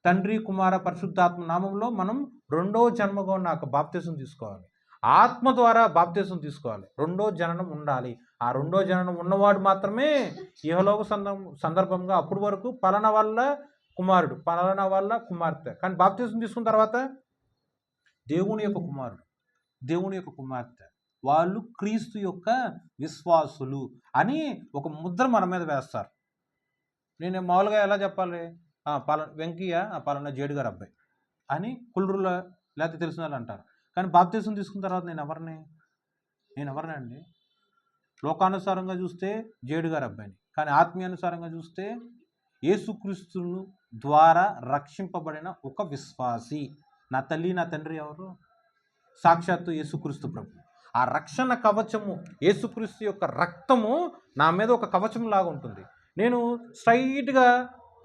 తండ్రి, కుమార, పరిశుద్ధాత్మ నామంలో మనం రెండో జన్మగా ఉన్న బాప్తిసం తీసుకోవాలి. ఆత్మ ద్వారా బాప్తిసం తీసుకోవాలి. రెండో జననం ఉండాలి. ఆ రెండో జననం ఉన్నవాడు మాత్రమే ఇహలోక సందర్భంగా అప్పటి వరకు పలానా వల్ల కుమారుడు, పలానా వల్ల కుమార్తె. కానీ బాప్తిసం తీసుకున్న తర్వాత దేవుని యొక్క కుమారుడు, దేవుని యొక్క కుమార్తె, వాళ్ళు క్రీస్తు యొక్క విశ్వాసులు అని ఒక ముద్ర మన మీద వేస్తారు. నేను మామూలుగా ఎలా చెప్పాలి? వెంకయ్య పలానా జేడు గారు అబ్బాయి అని కుళ్ళురులో లేకపోతే తెలిసిన వాళ్ళు అంటారు. కానీ బాప్తిసం తీసుకున్న తర్వాత నేను ఎవరిని అండి? లోకానుసారంగా చూస్తే జేడు గారు అబ్బాయిని, కానీ ఆత్మీయానుసారంగా చూస్తే యేసుక్రీస్తును ద్వారా రక్షింపబడిన ఒక విశ్వాసి. నా తల్లి, నా తండ్రి ఎవరు? సాక్షాత్తు యేసుక్రీస్తు ప్రభు. ఆ రక్షణ కవచము, యేసుక్రీస్తు యొక్క రక్తము నా మీద ఒక కవచం లాగా ఉంటుంది. నేను స్ట్రైట్గా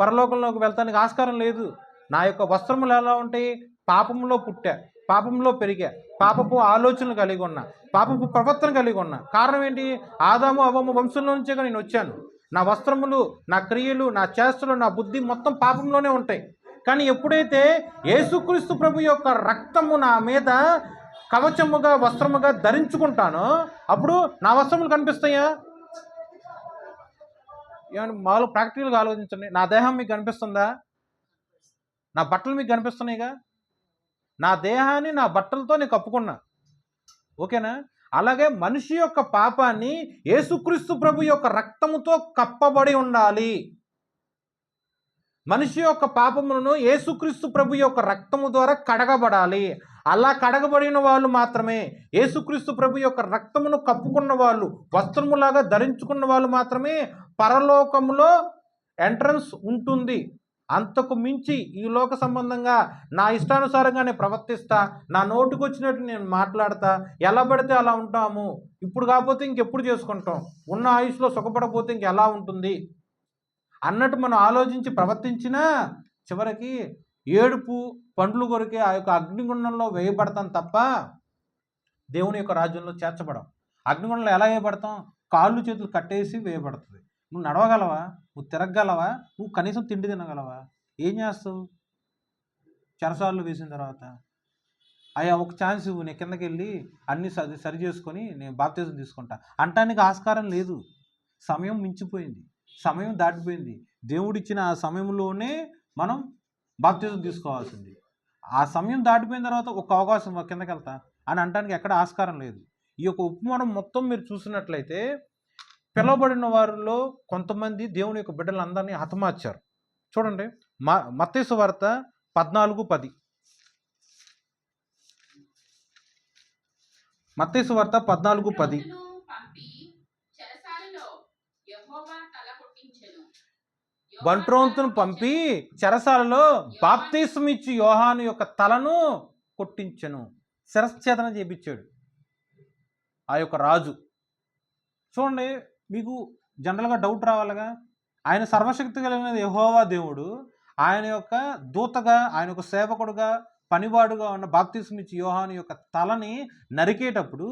పరలోకంలోకి వెళ్తానికి ఆస్కారం లేదు. నా యొక్క వస్త్రములు ఎలా ఉంటాయి? పాపంలో పుట్టా, పాపంలో పెరిగా, పాపపు ఆలోచనలు కలిగి ఉన్నా, పాపపు ప్రవర్తన కలిగి ఉన్నా. కారణం ఏంటి? ఆదాము అవ్వము వంశంలో నుంచే నేను వచ్చాను. నా వస్త్రములు, నా క్రియలు, నా చేష్టలు, నా బుద్ధి మొత్తం పాపంలోనే ఉంటాయి. కానీ ఎప్పుడైతే యేసుక్రీస్తు ప్రభు యొక్క రక్తము నా మీద కవచముగా, వస్త్రముగా ధరించుకుంటానో అప్పుడు నా వస్త్రములు కనిపిస్తాయా? ఏమన్నా మామూలు ప్రాక్టికల్గా ఆలోచించండి. నా దేహం మీకు కనిపిస్తుందా? నా బట్టలు మీకు కనిపిస్తున్నాయిగా? నా దేహాన్ని నా బట్టలతో నేను కప్పుకున్నా. ఓకేనా? అలాగే మనిషి యొక్క పాపాన్ని యేసుక్రీస్తు ప్రభు యొక్క రక్తముతో కప్పబడి ఉండాలి. మనిషి యొక్క పాపములను యేసుక్రీస్తు ప్రభు యొక్క రక్తము ద్వారా కడగబడాలి. అలా కడగబడిన వాళ్ళు మాత్రమే, యేసుక్రీస్తు ప్రభు యొక్క రక్తమును కప్పుకున్న వాళ్ళు, వస్త్రములాగా ధరించుకున్న వాళ్ళు మాత్రమే పరలోకములో ఎంట్రన్స్ ఉంటుంది. అంతకు మించి ఈ లోక సంబంధంగా నా ఇష్టానుసారంగా నేను ప్రవర్తిస్తా, నా నోటికి వచ్చినట్టు నేను మాట్లాడతా, ఎలా పడితే అలా ఉంటాము, ఇప్పుడు కాకపోతే ఇంకెప్పుడు చేసుకుంటాం, ఉన్న ఆయుష్లో సుఖపడకపోతే ఇంకెలా ఉంటుంది అన్నట్టు మనం ఆలోచించి ప్రవర్తించినా చివరికి ఏడుపు పండ్లు కొరికే ఆ యొక్క అగ్నిగుండంలో వేయబడతాం తప్ప దేవుని యొక్క రాజ్యంలో చేర్చబడం. అగ్నిగుండంలో ఎలా వేయబడతాం? కాళ్ళు చేతులు కట్టేసి వేయబడుతుంది. నువ్వు నడవగలవా? నువ్వు తిరగగలవా? నువ్వు కనీసం తిండి తినగలవా? ఏం చేస్తావు చెరసాల్లో వేసిన తర్వాత? అయ్యా ఒక ఛాన్స్ ఇవ్వు, నేను కిందకి వెళ్ళి అన్నీ సరి చేసుకొని నేను బాప్తిజం తీసుకుంటా అంటానికి ఆస్కారం లేదు. సమయం మించిపోయింది, సమయం దాటిపోయింది. దేవుడిచ్చిన ఆ సమయంలోనే మనం బాప్తిజం తీసుకోవాల్సింది. ఆ సమయం దాటిపోయిన తర్వాత ఒక అవకాశం కిందకి వెళ్తా అని అనడానికి ఎక్కడ ఆస్కారం లేదు. ఈ యొక్క ఉపమానం మొత్తం మీరు చూసినట్లయితే పిలువబడిన వారిలో కొంతమంది దేవుని యొక్క బిడ్డలందరినీ హతమార్చారు. చూడండి, మత్తయి సువార్త 14:10. మత్తయి సువార్త 14:10. బంట్రోతును పంపి చెరసాలలో బాప్తిస్మిచ్చి యోహాను యొక్క తలను కొట్టించెను, శిరశ్ఛేదన చేపించాడు ఆ యొక్క రాజు. చూడండి, మీకు జనరల్గా డౌట్ రావాలిగా, ఆయన సర్వశక్తి కలిగిన యెహోవా దేవుడు ఆయన యొక్క దూతగా, ఆయన యొక్క సేవకుడుగా, పనివాడుగా ఉన్న బాప్తిస్మిచ్చి యోహాను యొక్క తలని నరికేటప్పుడు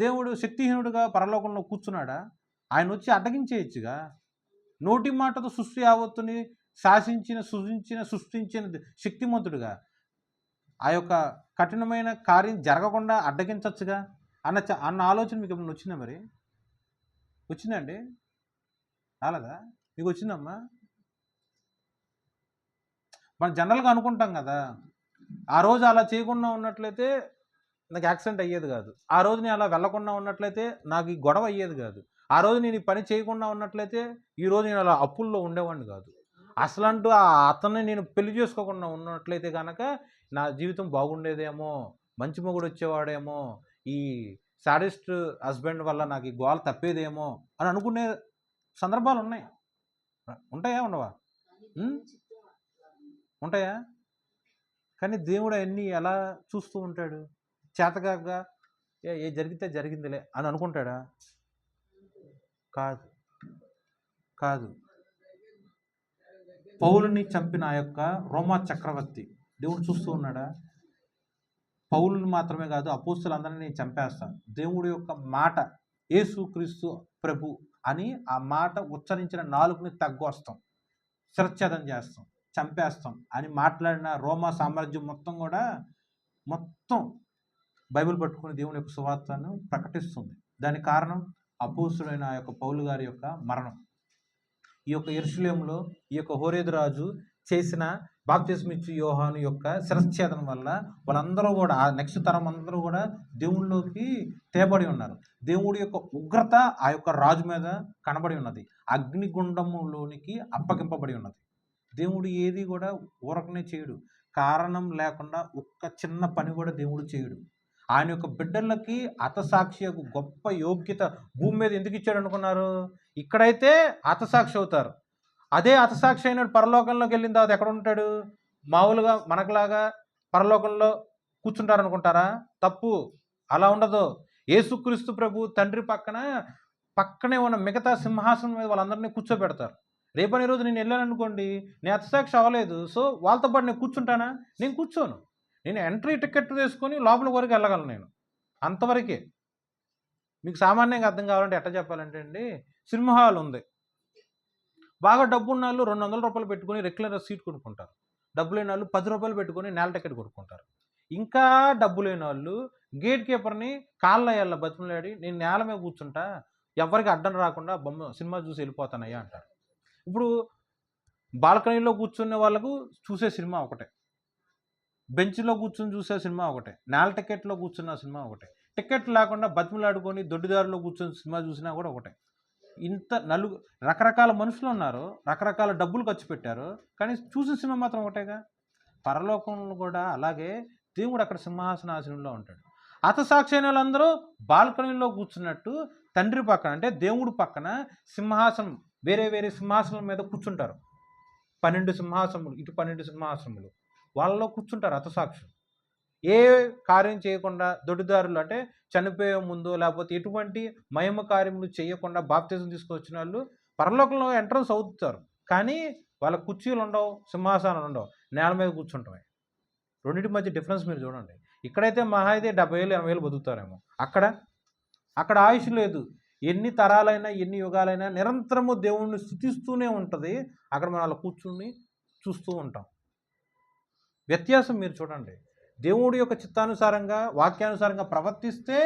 దేవుడు శక్తిహీనుడుగా పరలోకంలో కూర్చున్నాడా? ఆయన వచ్చి అడ్డగించేయచ్చుగా. నోటి మాటతో సృష్టి యావత్తుని శాసించిన, సృష్టించిన శక్తిమంతుడుగా ఆ యొక్క కఠినమైన కార్యం జరగకుండా అడ్డగించచ్చుగా అన్న ఆలోచన మీకు ఎప్పుడు వచ్చిందా? మరి వచ్చిందండి? రాలేదా? మీకు వచ్చిందమ్మా? మనం జనరల్గా అనుకుంటాం కదా, ఆ రోజు అలా చేయకుండా ఉన్నట్లయితే నాకు యాక్సిడెంట్ అయ్యేది కాదు, ఆ రోజు నేను అలా వెళ్లకుండా ఉన్నట్లయితే నాకు ఈ గొడవ అయ్యేది కాదు, ఆ రోజు నేను ఈ పని చేయకుండా ఉన్నట్లయితే ఈరోజు నేను అలా అప్పుల్లో ఉండేవాడిని కాదు, అసలంటూ అతన్ని నేను పెళ్లి చేసుకోకుండా ఉన్నట్లయితే కనుక నా జీవితం బాగుండేదేమో, మంచి మొగుడు వచ్చేవాడేమో, ఈ సాడిస్ట్ హస్బెండ్ వల్ల నాకు ఈ గోల తప్పేదేమో అని అనుకునే సందర్భాలు ఉన్నాయి. ఉంటాయా? ఉండవా? ఉంటాయా? కానీ దేవుడు అవన్నీ ఎలా చూస్తూ ఉంటాడు? చేతగాగా ఏ జరిగితే జరిగిందిలే అని అనుకుంటాడా? కాదు, కాదు. పౌలుని చంపిన ఆ యొక్క రోమా చక్రవర్తి దేవుడు చూస్తూ ఉన్నాడా? పౌలుని మాత్రమే కాదు, అపోస్తులందరినీ చంపేస్తా, దేవుడి యొక్క మాట యేసుక్రీస్తు ప్రభు అని ఆ మాట ఉచ్చరించిన నాలుగుని తగ్గొస్తాం, శిరచ్ఛేదం చేస్తాం, చంపేస్తాం అని మాట్లాడిన రోమా సామ్రాజ్యం మొత్తం బైబిల్ పట్టుకుని దేవుని యొక్క సువార్తను ప్రకటిస్తుంది. దానికి కారణం అపోస్తుడైన ఆ యొక్క పౌలు గారి యొక్క మరణం. ఈ యొక్క యెరూషలేములో ఈ యొక్క హోరేదు రాజు చేసిన బాప్తిస్మిచ్చి యోహాను యొక్క శిరచ్ఛేదన వల్ల వాళ్ళందరూ కూడా, ఆ నెక్స్ట్ తరం అందరూ కూడా దేవుళ్ళలోకి తేబడి ఉన్నారు. దేవుడి యొక్క ఉగ్రత ఆ యొక్క రాజు మీద కనబడి ఉన్నది, అగ్నిగుండములోనికి అప్పగింపబడి ఉన్నది. దేవుడు ఏది కూడా ఊరకనే చేయడు, కారణం లేకుండా ఒక్క చిన్న పని కూడా దేవుడు చేయడు. ఆయన యొక్క బిడ్డలకి హతసాక్షి గొప్ప యోగ్యత భూమి మీద ఎందుకు ఇచ్చాడు అనుకున్నారు? ఇక్కడైతే హతసాక్షి అవుతారు, అదే హతసాక్షి అయినాడు పరలోకంలోకి వెళ్ళిన తర్వాత ఎక్కడ ఉంటాడు? మామూలుగా మనకులాగా పరలోకంలో కూర్చుంటారు అనుకుంటారా? తప్పు, అలా ఉండదు. యేసుక్రీస్తు ప్రభు తండ్రి పక్కనే ఉన్న మిగతా సింహాసనం మీద వాళ్ళందరినీ కూర్చోబెడతారు. రేపని రోజు నేను వెళ్ళాను అనుకోండి, నేను హతసాక్షి అవ్వలేదు, సో వాళ్ళతో పాటు నేను కూర్చుంటానా? నేను కూర్చోను. నేను ఎంట్రీ టికెట్ వేసుకొని లోపల వరకు వెళ్ళగలను, నేను అంతవరకే. మీకు సామాన్యంగా అర్థం కావాలంటే ఎట్లా చెప్పాలంటే అండి, సినిమా హాల్ ఉంది, బాగా డబ్బు ఉన్న వాళ్ళు 200 రూపాయలు పెట్టుకొని రెగ్యులర్ సీట్ కొనుక్కుంటారు, డబ్బు లేని వాళ్ళు 10 రూపాయలు పెట్టుకొని నేల టికెట్ కొనుక్కుంటారు. ఇంకా డబ్బు లేని వాళ్ళు గేట్ కీపర్ని కాళ్ళ అయ్యాల బతిమలాడి నేను నేల మీద కూర్చుంటా, ఎవరికి అడ్డం రాకుండా సినిమా చూసి వెళ్ళిపోతానయ్యా అంటారు. ఇప్పుడు బాల్కనీలో కూర్చునే వాళ్ళకు చూసే సినిమా ఒకటే, బెంచ్లో కూర్చొని చూసే సినిమా ఒకటే, నేల టికెట్లో కూర్చున్న సినిమా ఒకటే. టికెట్ లేకుండా బతిమలాడుకొని దొడ్డిదారిలో కూర్చొని సినిమా చూసినా కూడా ఒకటే. ఇంత రకరకాల మనుషులు ఉన్నారు, రకరకాల డబ్బులు ఖర్చు పెట్టారు, కానీ చూసిన సినిమా మాత్రం ఒకటేగా. పరలోకంలో కూడా అలాగే దేవుడు అక్కడ సింహాసనాసనంలో ఉంటాడు. హతసాక్షి అయిన వాళ్ళందరూ బాల్కనీలో కూర్చున్నట్టు తండ్రి పక్కన, అంటే దేవుడు పక్కన సింహాసనం, వేరే వేరే సింహాసనం మీద కూర్చుంటారు. 12 సింహాసనములు, ఇటు 12 సింహాసనములు, వాళ్ళలో కూర్చుంటారు హతసాక్షులు. ఏ కార్యం చేయకుండా దొడ్డిదారులు, అంటే చనిపోయే ముందు లేకపోతే ఎటువంటి మహిమ కార్యములు చేయకుండా బాప్తిజం తీసుకొచ్చిన వాళ్ళు పరలోకంలో ఎంట్రన్స్ అవుతారు. కానీ వాళ్ళ కుర్చీలు ఉండవు, సింహాసనాలు ఉండవు, నేల మీద కూర్చుంటాయి. రెండింటి మధ్య డిఫరెన్స్ మీరు చూడండి. ఇక్కడైతే మహా అయితే 70 ఏళ్ళు 80 ఏళ్ళు బతుకుతారేమో, అక్కడ ఆయుష్ లేదు. ఎన్ని తరాలైనా ఎన్ని యుగాలైనా నిరంతరము దేవుణ్ణి స్తుతిస్తూనే ఉంటుంది. అక్కడ మనం అలా కూర్చుని చూస్తూ ఉంటాం. వ్యత్యాసం మీరు చూడండి. దేవుడి యొక్క చిత్తానుసారంగా వాక్యానుసారంగా ప్రవర్తిస్తే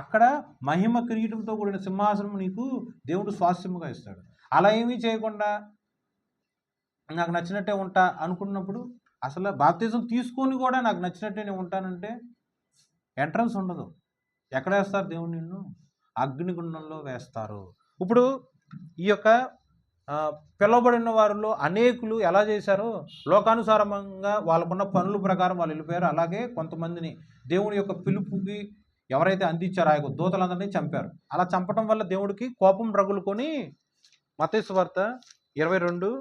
అక్కడ మహిమ కిరీటంతో కూడిన సింహాసనం నీకు దేవుడు స్వాస్థ్యముగా ఇస్తాడు. అలా ఏమీ చేయకుండా నాకు నచ్చినట్టే ఉంటా అనుకున్నప్పుడు, అసలు బాప్తిజం తీసుకొని కూడా నాకు నచ్చినట్టే నేను ఉంటానంటే ఎంట్రన్స్ ఉండదు. ఎక్కడ వేస్తారు దేవుడు నిన్ను? అగ్నిగుండంలో వేస్తారు. ఇప్పుడు ఈ యొక్క పిలువబడిన వారిలో అనేకులు ఎలా చేశారో, లోకానుసారంగా వాళ్ళకున్న పనుల ప్రకారం వాళ్ళు వెళ్ళిపోయారు. అలాగే కొంతమందిని దేవుడి యొక్క పిలుపుకి ఎవరైతే అందించారో ఆ యొక్క దూతలందరినీ చంపారు. అలా చంపడం వల్ల దేవుడికి కోపం రగులుకొని, మత్తయి సువార్త 22:5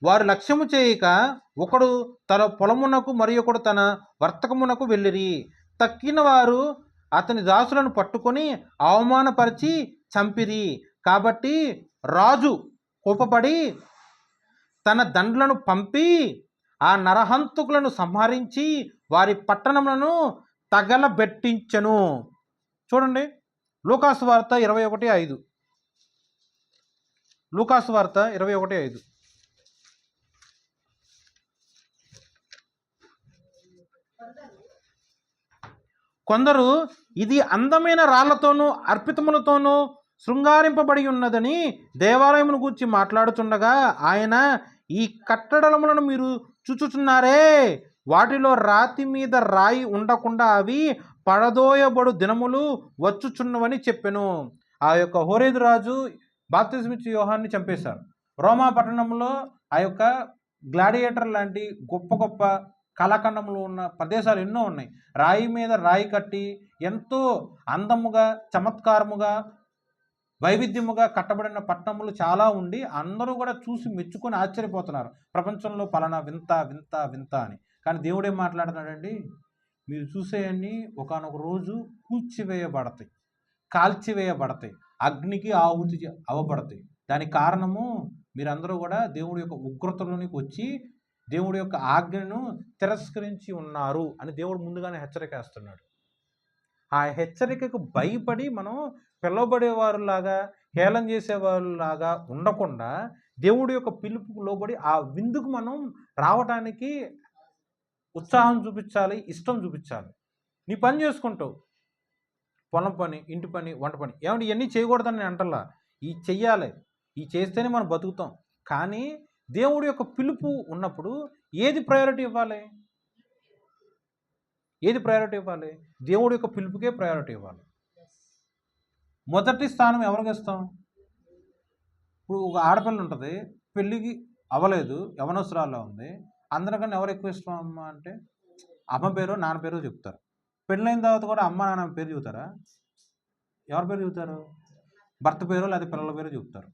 వారు లక్ష్యము చేయక ఒకడు తన పొలమునకు మరి ఒకడు తన వర్తకమునకు వెళ్ళిరి. తక్కిన వారు అతని దాసులను పట్టుకొని అవమానపరిచి చంపిరి. కాబట్టి రాజు కోపపడి తన దండ్లను పంపి ఆ నరహంతకులను సంహరించి వారి పట్టణములను తగలబెట్టించెను. చూడండి, లూకాసు వార్త 21:5. లూకాసు వార్త 21:5. కొందరు ఇది అందమైన రాళ్లతోనూ అర్పితములతోనూ శృంగారింపబడి ఉన్నదని దేవాలయమును గూర్చి మాట్లాడుతుండగా ఆయన, ఈ కట్టడములను మీరు చూచుచున్నారే, వాటిలో రాతి మీద రాయి ఉండకుండా అవి పడదోయబడు దినములు వచ్చుచున్నవని చెప్పెను. ఆ యొక్క హోరేదు రాజు బాప్తిజమిచ్చి యోహాన్ని చంపేశారు. రోమా పట్టణంలో ఆ యొక్క గ్లాడియేటర్ లాంటి గొప్ప గొప్ప కళాఖండములు ఉన్న ప్రదేశాలు ఎన్నో ఉన్నాయి. రాయి మీద రాయి కట్టి ఎంతో అందముగా, చమత్కారముగా, వైవిధ్యముగా కట్టబడిన పట్టణములు చాలా ఉండి అందరూ కూడా చూసి మెచ్చుకొని ఆశ్చర్యపోతున్నారు. ప్రపంచంలో పలానా వింత వింత వింత అని. కానీ దేవుడేం మాట్లాడుతున్నాడండి? మీరు చూసేయన్నీ ఒకానొక రోజు కూల్చివేయబడతాయి, కాల్చివేయబడతాయి, అగ్నికి ఆహుతి అవ్వబడతాయి. దానికి కారణము మీరందరూ కూడా దేవుడి యొక్క ఉగ్రతలోనికి వచ్చి దేవుడి యొక్క ఆజ్ఞను తిరస్కరించి ఉన్నారు అని దేవుడు ముందుగానే హెచ్చరిక వేస్తున్నాడు. ఆ హెచ్చరికకు భయపడి మనం పిలువబడేవారులాగా, హేళన చేసేవారులాగా ఉండకుండా దేవుడి యొక్క పిలుపుకు లోబడి ఆ విందుకు మనం రావటానికి ఉత్సాహం చూపించాలి, ఇష్టం చూపించాలి. నీ పని చేసుకుంటావు, పొలం పని, ఇంటి పని, వంట పని, ఏమంటే ఇవన్నీ చేయకూడదని నేను అంటల్లా. ఇవి చెయ్యాలి, ఇవి చేస్తేనే మనం బతుకుతాం. కానీ దేవుడి యొక్క పిలుపు ఉన్నప్పుడు ఏది ప్రయారిటీ ఇవ్వాలి? దేవుడి యొక్క పిలుపుకే ప్రయారిటీ ఇవ్వాలి. మొదటి స్థానం ఎవరికి ఇస్తాం? ఇప్పుడు ఒక ఆడపిల్ల ఉంటుంది, పెళ్ళికి అవ్వలేదు, యవనస్తురాల్లో ఉంది. అందరికన్నా ఎవరు ఎక్కువ ఇష్టం అమ్మ అంటే అమ్మ పేరు నాన్న పేరు చెప్తారు. పెళ్ళైన తర్వాత కూడా అమ్మ నాన్న పేరు చెబుతారా? ఎవరి పేరు చెబుతారు? భర్త పేరు లేదా పిల్లల పేరు చెప్తారు.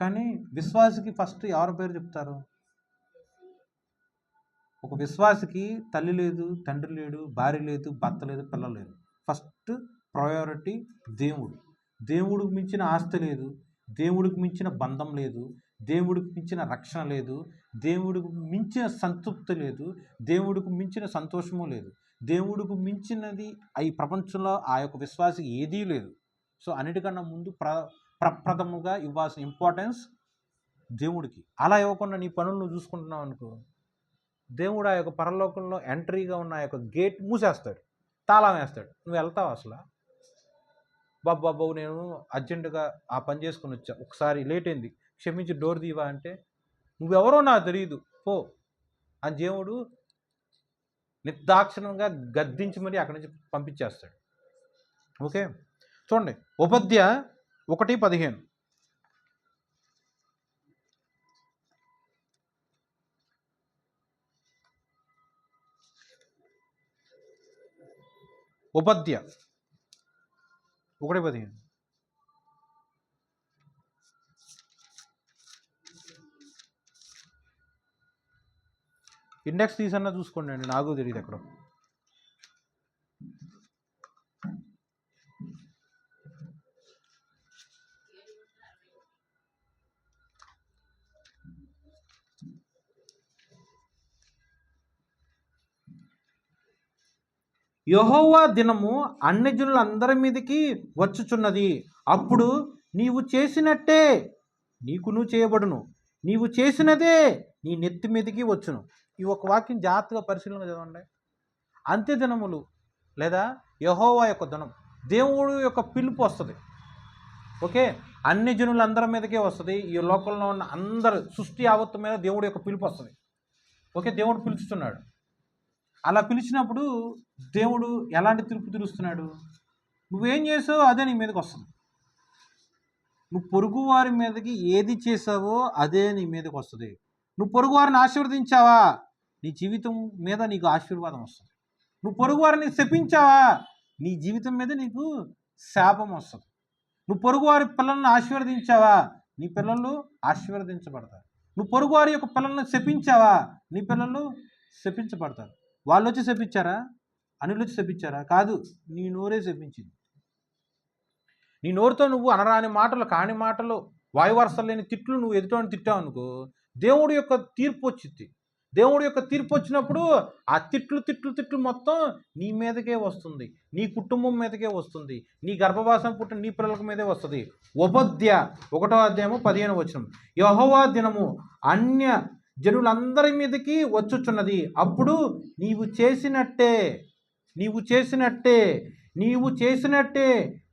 కానీ విశ్వాసికి ఫస్ట్ ఎవరి పేరు చెప్తారు? ఒక విశ్వాసికి తల్లి లేదు, తండ్రి లేడు, భార్య లేదు, భర్త లేదు, పిల్లలు లేదు. ఫస్ట్ ప్రయారిటీ దేవుడు. దేవుడికి మించిన ఆస్తి లేదు, దేవుడికి మించిన బంధం లేదు, దేవుడికి మించిన రక్షణ లేదు, దేవుడికి మించిన సంతృప్తి లేదు, దేవుడికి మించిన సంతోషము లేదు, దేవుడికి మించినది ఈ ప్రపంచంలో ఆ యొక్క విశ్వాసికి ఏదీ లేదు. సో అన్నిటికన్నా ముందు ప్రప్రథముగా ఇవ్వాల్సిన ఇంపార్టెన్స్ దేవుడికి. అలా ఇవ్వకుండా నీ పనులు నువ్వు చూసుకుంటున్నావు అనుకో, దేవుడు ఆ యొక్క పరలోకంలో ఎంట్రీగా ఉన్న ఆ యొక్క గేట్ మూసేస్తాడు, తాళం వేస్తాడు. నువ్వు వెళ్తావు అసలు? బాబు నేను అర్జెంటుగా ఆ పని చేసుకుని వచ్చా, ఒకసారి లేట్ అయింది, క్షమించి డోర్ తీవా అంటే, నువ్వెవరో నాకు తెలియదు పో అని దేవుడు నిర్దాక్షిణంగా గద్దించి మరి అక్కడి నుంచి పంపించేస్తాడు. ఓకే, చూడండి ఉపధ్య 1:15. ఉపధ్య 1:15. ఇండెక్స్ తీసన్నా చూసుకోండి అండి, నాకు తెలియదు ఎక్కడ. యెహోవా దినము అన్యజనులందరి మీదకి వచ్చుచున్నది, అప్పుడు నీవు చేసినట్టే నీకును చేయబడును, నీవు చేసినదే నీ నెత్తి మీదకి వచ్చును. ఈ ఒక వాక్యం జాగ్రత్తగా పరిశీలన చదవండి. అంత్య దినములు లేదా యెహోవా యొక్క దినం, దేవుడు యొక్క పిలుపు వస్తుంది. ఓకే, అన్ని జనులందరి మీదకే వస్తుంది. ఈ లోకంలో ఉన్న అందరు సృష్టి యావత్తు మీద దేవుడు యొక్క పిలుపు వస్తుంది. ఓకే, దేవుడు పిలుస్తున్నాడు. అలా పిలిచినప్పుడు దేవుడు ఎలాంటి తీర్పు తీరుస్తున్నాడు? నువ్వేం చేసావో అదే నీ మీదకి వస్తుంది. నువ్వు పొరుగు వారి మీదకి ఏది చేసావో అదే నీ మీదకి వస్తుంది. నువ్వు పొరుగు వారిని ఆశీర్వదించావా, నీ జీవితం మీద నీకు ఆశీర్వాదం వస్తుంది. నువ్వు పొరుగు వారిని శపించావా, నీ జీవితం మీద నీకు శాపం వస్తుంది. నువ్వు పొరుగు వారి పిల్లలను ఆశీర్వదించావా, నీ పిల్లలు ఆశీర్వదించబడతారు. నువ్వు పొరుగు వారి యొక్క పిల్లలను శపించావా, నీ పిల్లలు శపించబడతారు. వాళ్ళు వచ్చి శపించారా, అనిలు వచ్చి శపించారా? కాదు, నీ నోరే శపించింది. నీ నోరుతో నువ్వు అనరాని మాటలు, కాని మాటలు, వాయువరసలు లేని తిట్లు నువ్వు ఎదుటని తిట్టావు అనుకో, దేవుడి యొక్క తీర్పు వచ్చింది. దేవుడి యొక్క తీర్పు వచ్చినప్పుడు ఆ తిట్లు మొత్తం నీ మీదకే వస్తుంది, నీ కుటుంబం మీదకే వస్తుంది, నీ గర్భవాసం పుట్టిన నీ పిల్లల మీదే వస్తుంది. ఉపధ్య 1:15. యెహోవా దినము అన్య జనులందరి మీదకి వచ్చుచున్నది, అప్పుడు నీవు చేసినట్టే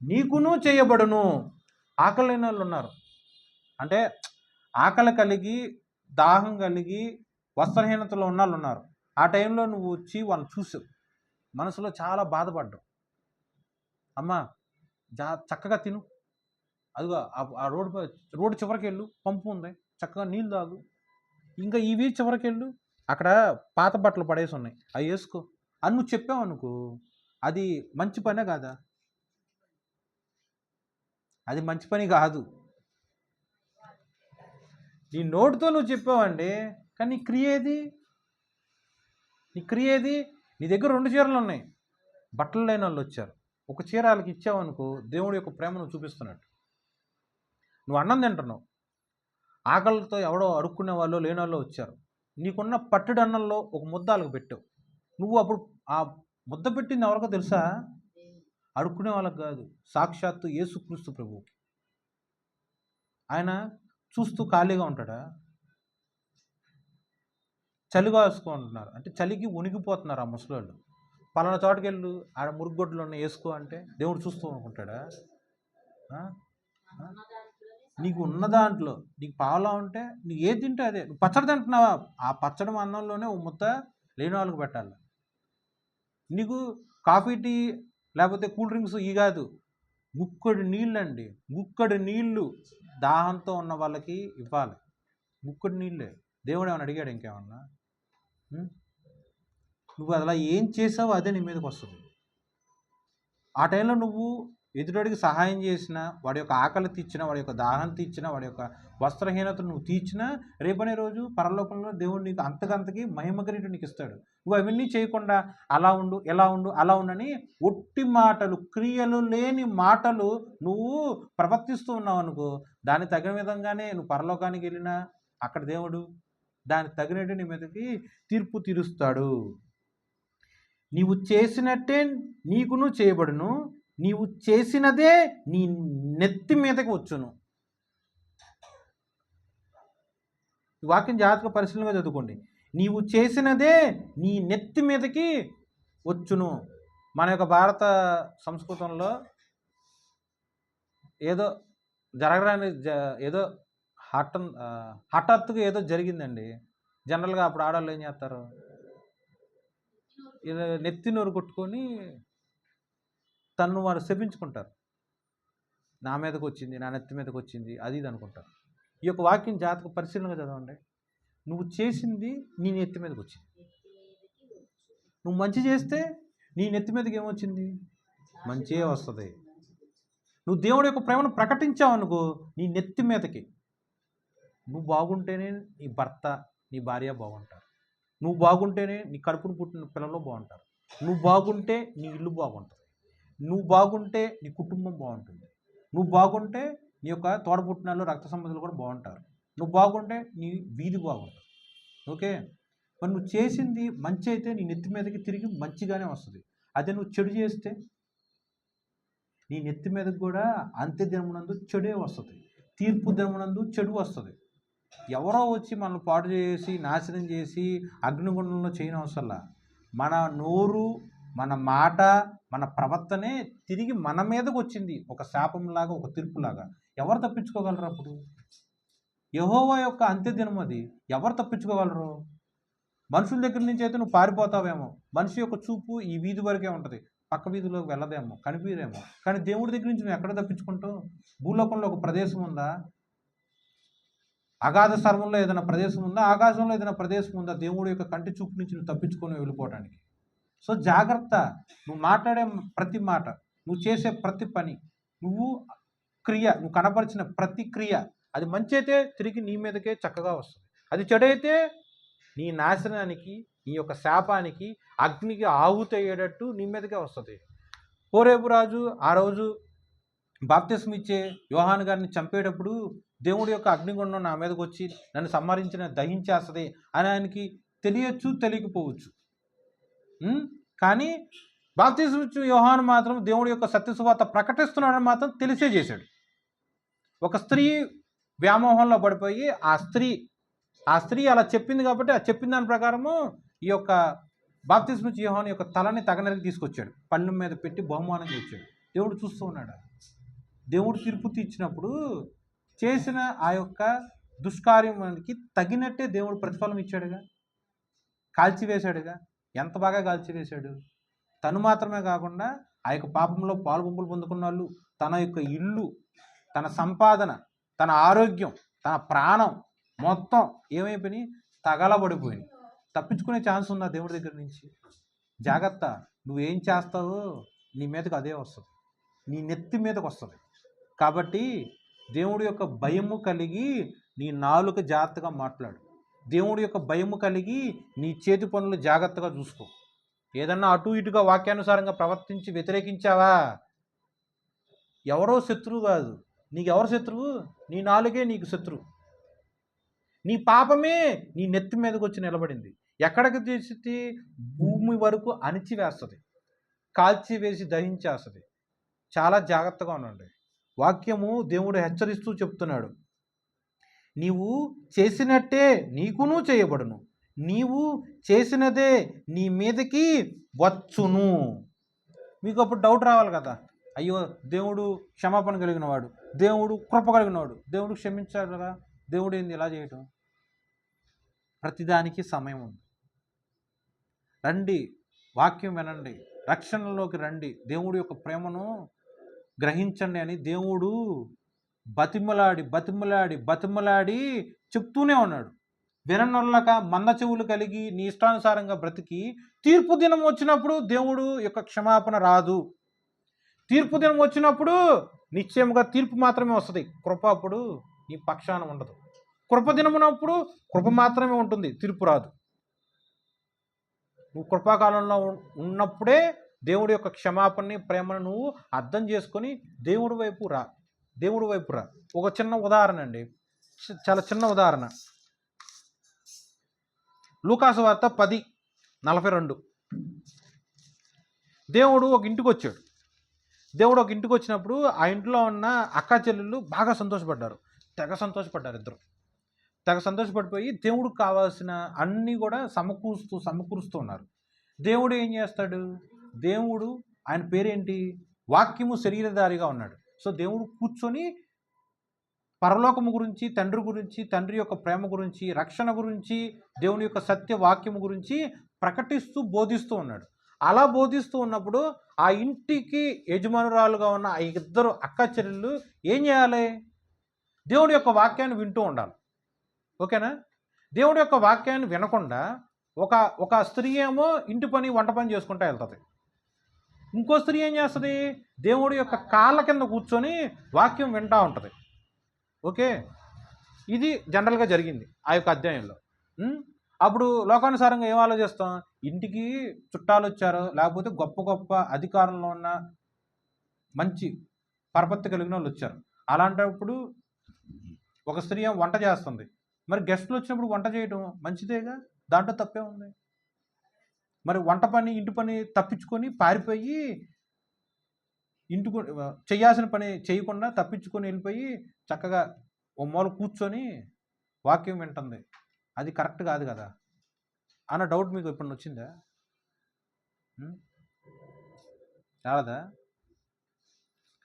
నీకును చేయబడును. ఆకలి లేని వాళ్ళు ఉన్నారు అంటే, ఆకలి కలిగి దాహం కలిగి వస్త్రహీనతలో ఉన్న వాళ్ళు ఉన్నారు. ఆ టైంలో నువ్వు వచ్చి వాళ్ళని చూసావు, మనసులో చాలా బాధపడ్డావు. అమ్మా చక్కగా తిను, అదిగో ఆ రోడ్డు చివరికి వెళ్ళు, పంపు ఉంది, చక్కగా నీళ్ళు తాగు. ఇంకా ఈ వీధి చివరికి వెళ్ళు, అక్కడ పాత బట్టలు పడేసి ఉన్నాయి, అవి వేసుకో అని నువ్వు చెప్పావు అనుకో, అది మంచి పనే కాదా? అది మంచి పని కాదు. నీ నోటితో నువ్వు చెప్పావండి, కానీ నీ క్రియ ఏది? నీ దగ్గర 2 చీరలు ఉన్నాయి, బట్టలు లేని వాళ్ళు వచ్చారు, ఒక చీర వాళ్ళకి ఇచ్చావనుకో, దేవుడి యొక్క ప్రేమ నువ్వు చూపిస్తున్నట్టు. నువ్వు అన్నం తింటున్నావు, ఆకలితో ఎవడో అడుక్కునే వాళ్ళు లేని వాళ్ళు వచ్చారు, నీకున్న పట్టుడు అన్నంలో ఒక ముద్ద వాళ్ళకి పెట్టావు. నువ్వు అప్పుడు ఆ ముద్ద పెట్టింది ఎవరికో తెలుసా? అడుక్కునే వాళ్ళకి కాదు, సాక్షాత్తు యేసుక్రీస్తు ప్రభువుకి. ఆయన చూస్తూ ఖాళీగా ఉంటాడా? చలి కాసుకుంటున్నారు అంటే, చలికి వణికిపోతున్నారు ఆ ముసలోళ్ళు. పలానా చోటుకి వెళ్ళు, ఆడ మురుగుగొడ్లు ఉన్నాయి వేసుకో అంటే దేవుడు చూస్తూ అనుకుంటాడా? నీకు ఉన్న దాంట్లో నీకు పావలా ఉంటే నీకు ఏది తింటే అదే. నువ్వు పచ్చడి తింటున్నావా, ఆ పచ్చడి అన్నంలోనే ఓ ముద్ద లేని వాళ్ళకి పెట్టాలి. నీకు కాఫీ టీ లేకపోతే కూల్ డ్రింక్స్ ఇవి కాదు, గుక్కడి నీళ్ళండి, గుక్కడి నీళ్ళు దాహంతో ఉన్న వాళ్ళకి ఇవ్వాలి. గుక్కడి నీళ్ళే. దేవుడు ఏమైనా అడిగాడు ఇంకేమన్నా? నువ్వు అలా ఏం చేసావో అదే నీ మీదకి వస్తుంది. ఆ టైంలో నువ్వు ఎదుటడికి సహాయం చేసినా, వాడి యొక్క ఆకలి తీర్చినా, వాడి యొక్క దాహం తీర్చినా, వాడి యొక్క వస్త్రహీనతను నువ్వు తీర్చినా, రేపనే రోజు పరలోకంలో దేవుడు నీకు అంతకంతకి మహిమ కిరీటం నీకు ఇస్తాడు. నువ్వు అవన్నీ చేయకుండా అలా ఉండు, ఎలా ఉండు, అలా ఉండని ఒట్టి మాటలు, క్రియలు లేని మాటలు నువ్వు ప్రవర్తిస్తూ ఉన్నావు అనుకో, దానికి తగిన విధంగానే నువ్వు పరలోకానికి వెళ్ళినా అక్కడ దేవుడు దానికి తగినట్టు నీ మీదకి తీర్పు తీరుస్తాడు. నీవు చేసినట్టే నీకును చేయబడును, నీవు చేసినదే నీ నెత్తి మీదకి వచ్చును. ఈ వాక్యం జాగ్రత్తగా పరిశీలనగా చదువుకోండి. నీవు చేసినదే నీ నెత్తి మీదకి వచ్చును. మన యొక్క భారత సంస్కృతంలో ఏదో జరగరాని ఏదో హఠాత్తుగా ఏదో జరిగిందండి. జనరల్గా అప్పుడు ఆడవాళ్ళు ఏం చేస్తారు? ఇలా నెత్తి నోరు కొట్టుకొని తను వారు శపించుకుంటారు. నా మీదకి వచ్చింది, నా నెత్తి మీదకి వచ్చింది, అది ఇది అనుకుంటారు. ఈ యొక్క వాక్యం జాతక పరిశీలనగా చదవండి. నువ్వు చేసింది నీ నెత్తి మీదకి వచ్చింది. నువ్వు మంచి చేస్తే నీ నెత్తి మీదకి ఏమొచ్చింది? మంచిగా వస్తుంది. నువ్వు దేవుడి యొక్క ప్రేమను ప్రకటించావు అనుకో, నీ నెత్తి మీదకి. నువ్వు బాగుంటేనే నీ భర్త, నీ భార్య బాగుంటారు. నువ్వు బాగుంటేనే నీ కడుపును పుట్టిన పిల్లలు బాగుంటారు. నువ్వు బాగుంటే నీ ఇల్లు బాగుంటుంది. నువ్వు బాగుంటే నీ కుటుంబం బాగుంటుంది. నువ్వు బాగుంటే నీ యొక్క తోడబుట్టినాలు, రక్త సంబంధాలు కూడా బాగుంటారు. నువ్వు బాగుంటే నీ వీధి బాగుంటుంది. ఓకే, మరి నువ్వు చేసింది మంచి అయితే నీ నెత్తి మీదకి తిరిగి మంచిగానే వస్తుంది. అదే నువ్వు చెడు చేస్తే నీ నెత్తి మీదకి కూడా అంత్య దినమునందు చెడే వస్తుంది. తీర్పు దినమునందు చెడు వస్తుంది. ఎవరో వచ్చి మనల్ని పాడు చేసి నాశనం చేసి అగ్నిగుండంలో చేయనవసరంలా. మన నోరు, మన మాట, మన ప్రవర్తనే తిరిగి మన మీదకి వచ్చింది. ఒక శాపంలాగా, ఒక తీర్పులాగా. ఎవరు తప్పించుకోగలరు అప్పుడు? యెహోవా యొక్క అంత్యదినం అది. ఎవరు తప్పించుకోగలరు? మనుషుల దగ్గర నుంచి అయితే నువ్వు పారిపోతావేమో. మనిషి యొక్క చూపు ఈ వీధి వరకే ఉంటుంది, పక్క వీధిలోకి వెళ్ళదేమో, కనిపించేమో. కానీ దేవుడి దగ్గర నుంచి నువ్వు ఎక్కడ తప్పించుకుంటావు? భూలోకంలో ఒక ప్రదేశం ఉందా? అగాధ సర్వంలో ఏదైనా ప్రదేశం ఉందా? ఆకాశంలో ఏదైనా ప్రదేశం ఉందా దేవుడి యొక్క కంటి చూపు నుంచి నువ్వు తప్పించుకొని వెళ్ళిపోవడానికి? సో జాగ్రత్త. నువ్వు మాట్లాడే ప్రతి మాట, నువ్వు చేసే ప్రతి పని, నువ్వు నువ్వు కనపరిచిన ప్రతి క్రియ, అది మంచి అయితే తిరిగి నీ మీదకే చక్కగా వస్తుంది. అది చెడైతే నీ నాశనానికి, నీ యొక్క శాపానికి, అగ్నికి ఆహుతయ్యేటట్టు నీ మీదకే వస్తుంది. హోరేబు రాజు ఆ రోజు బాప్తిస్మం ఇచ్చే యోహాను గారిని చంపేటప్పుడు దేవుడి యొక్క అగ్నిగుండం నా మీదకి వచ్చి నన్ను సంహరించిన దహించేస్తుంది అని ఆయనకి తెలియచ్చు, తెలియకపోవచ్చు. కానీ బాప్తిస్మం ఇచ్చే యోహాను మాత్రం దేవుడి యొక్క సత్యసువార్త ప్రకటిస్తున్నాడని మాత్రం తెలిసే చేశాడు. ఒక స్త్రీ వ్యామోహంలో పడిపోయి ఆ స్త్రీ అలా చెప్పింది కాబట్టి ఆ చెప్పిన దాని ప్రకారము ఈ యొక్క బాప్తిస్మం ఇచ్చే యోహాను యొక్క తలని తగనరికి తీసుకొచ్చాడు, పళ్ళెం మీద పెట్టి బహుమానంగా ఇచ్చాడు. దేవుడు చూస్తూ ఉన్నాడు. దేవుడు తీర్పు తీర్చినప్పుడు చేసిన ఆ యొక్క దుష్కార్యానికి తగినట్టే దేవుడు ప్రతిఫలం ఇచ్చాడుగా, కాల్చివేశాడుగా. ఎంత బాగా కాల్చివేశాడు! తను మాత్రమే కాకుండా ఆ యొక్క పాపంలో పాలుగుంపులు పొందుకున్న వాళ్ళు, తన యొక్క ఇల్లు, తన సంపాదన, తన ఆరోగ్యం, తన ప్రాణం మొత్తం ఏమైపోయినాయి? తగలబడిపోయినాయి. తప్పించుకునే ఛాన్స్ ఉందా దేవుడి దగ్గర నుంచి? జాగ్రత్త. నువ్వేం చేస్తావో నీ మీదకి అదే వస్తుంది, నీ నెత్తి మీదకి వస్తుంది. కాబట్టి దేవుడి యొక్క భయము కలిగి నీ నాలుక జాగ్రత్తగా మాట్లాడు. దేవుడి యొక్క భయము కలిగి నీ చేతి పనులు జాగ్రత్తగా చూసుకో. ఏదన్నా అటు ఇటుగా వాక్యానుసారంగా ప్రవర్తించి వ్యతిరేకించావా, ఎవరో శత్రువు కాదు, నీకెవరు శత్రువు? నీ నాలుగే నీకు శత్రువు. నీ పాపమే నీ నెత్తి మీదకి వచ్చి నిలబడింది. ఎక్కడికి తీసి భూమి వరకు అణిచివేస్తుంది, కాల్చివేసి దహించేస్తుంది. చాలా జాగ్రత్తగా ఉండండి. వాక్యము దేవుడు హెచ్చరిస్తూ చెప్తున్నాడు, నీవు చేసినట్టే నీకును చేయబడును, నీవు చేసినదే నీ మీదకి వచ్చును. మీకు అప్పుడు డౌట్ రావాలి కదా, అయ్యో దేవుడు క్షమాపణ కలిగినవాడు, దేవుడు కృప కలిగినవాడు, దేవుడు క్షమించాడు కదా, దేవుడు ఏంది ఇలా చేయటం? ప్రతిదానికి సమయం ఉంది. రండి, వాక్యం వినండి, రక్షణలోకి రండి, దేవుడి యొక్క ప్రేమను గ్రహించండి అని దేవుడు బతిమలాడి బతిమలాడి బతిమలాడి చెప్తూనే ఉన్నాడు. విననొల్లక మంద చెవులు కలిగి నీ ఇష్టానుసారంగా బ్రతికి తీర్పు దినం వచ్చినప్పుడు దేవుడు యొక్క క్షమాపణ రాదు. తీర్పు దినం వచ్చినప్పుడు నిశ్చయముగా తీర్పు మాత్రమే వస్తుంది, కృప అప్పుడు నీ పక్షాన ఉండదు. కృప దినమునప్పుడు కృప మాత్రమే ఉంటుంది, తీర్పు రాదు. నువ్వు కృపాకాలంలో ఉన్నప్పుడే దేవుడి యొక్క క్షమాపణని, ప్రేమను నువ్వు అర్థం చేసుకొని దేవుడి వైపు రా. ఒక చిన్న ఉదాహరణ అండి, చాలా చిన్న ఉదాహరణ. లూకాసు వార్త 10:42. దేవుడు ఒక ఇంటికి వచ్చాడు. దేవుడు ఒక ఇంటికి వచ్చినప్పుడు ఆ ఇంట్లో ఉన్న అక్కా చెల్లెళ్ళు బాగా సంతోషపడ్డారు, తెగ సంతోషపడ్డారు. ఇద్దరు తెగ సంతోషపడిపోయి దేవుడికి కావాల్సిన అన్నీ కూడా సమకూరుస్తూ ఉన్నారు. దేవుడు ఏం చేస్తాడు? దేవుడు, ఆయన పేరేంటి? వాక్యము శరీరధారిగా ఉన్నాడు. సో దేవుడు కూర్చొని పరలోకము గురించి, తండ్రి గురించి, తండ్రి యొక్క ప్రేమ గురించి, రక్షణ గురించి, దేవుని యొక్క సత్య వాక్యము గురించి ప్రకటిస్తూ బోధిస్తూ ఉన్నాడు. అలా బోధిస్తూ ఉన్నప్పుడు ఆ ఇంటికి యజమానురాలుగా ఉన్న ఆ ఇద్దరు అక్క చెల్లెళ్ళు ఏం చేయాలి? దేవుడి యొక్క వాక్యాన్ని వింటూ ఉండాలి. ఓకేనా? దేవుడి యొక్క వాక్యాన్ని వినకుండా ఒక స్త్రీ ఏమో ఇంటి పని వంట పని చేసుకుంటూ వెళ్తుంది. ఇంకో స్త్రీ ఏం చేస్తుంది? దేవుడి యొక్క కాళ్ళ కింద కూర్చొని వాక్యం వింటూ ఉంటుంది. ఓకే, ఇది జనరల్గా జరిగింది ఆ యొక్క అధ్యాయంలో. అప్పుడు లోకానుసారంగా ఏం ఆలోచిస్తాం? ఇంటికి చుట్టాలు వచ్చారు, లేకపోతే గొప్ప గొప్ప అధికారంలో ఉన్న మంచి పరపత్తి కలిగిన వాళ్ళు వచ్చారు. అలాంటప్పుడు ఒక స్త్రీ వంట చేస్తుంది. మరి గెస్టులు వచ్చినప్పుడు వంట చేయడం మంచిదేగా, దాంట్లో తప్పే ఉంది. మరి వంట పని ఇంటి పని తప్పించుకొని పారిపోయి ఇంటికి చేయాల్సిన పని చేయకుండా తప్పించుకొని వెళ్ళిపోయి చక్కగా ఓ మూల కూర్చొని వాక్యం వింటుంది. అది కరెక్ట్ కాదు కదా అన్న డౌట్ మీకు ఎప్పుడు వచ్చిందా? రాదా?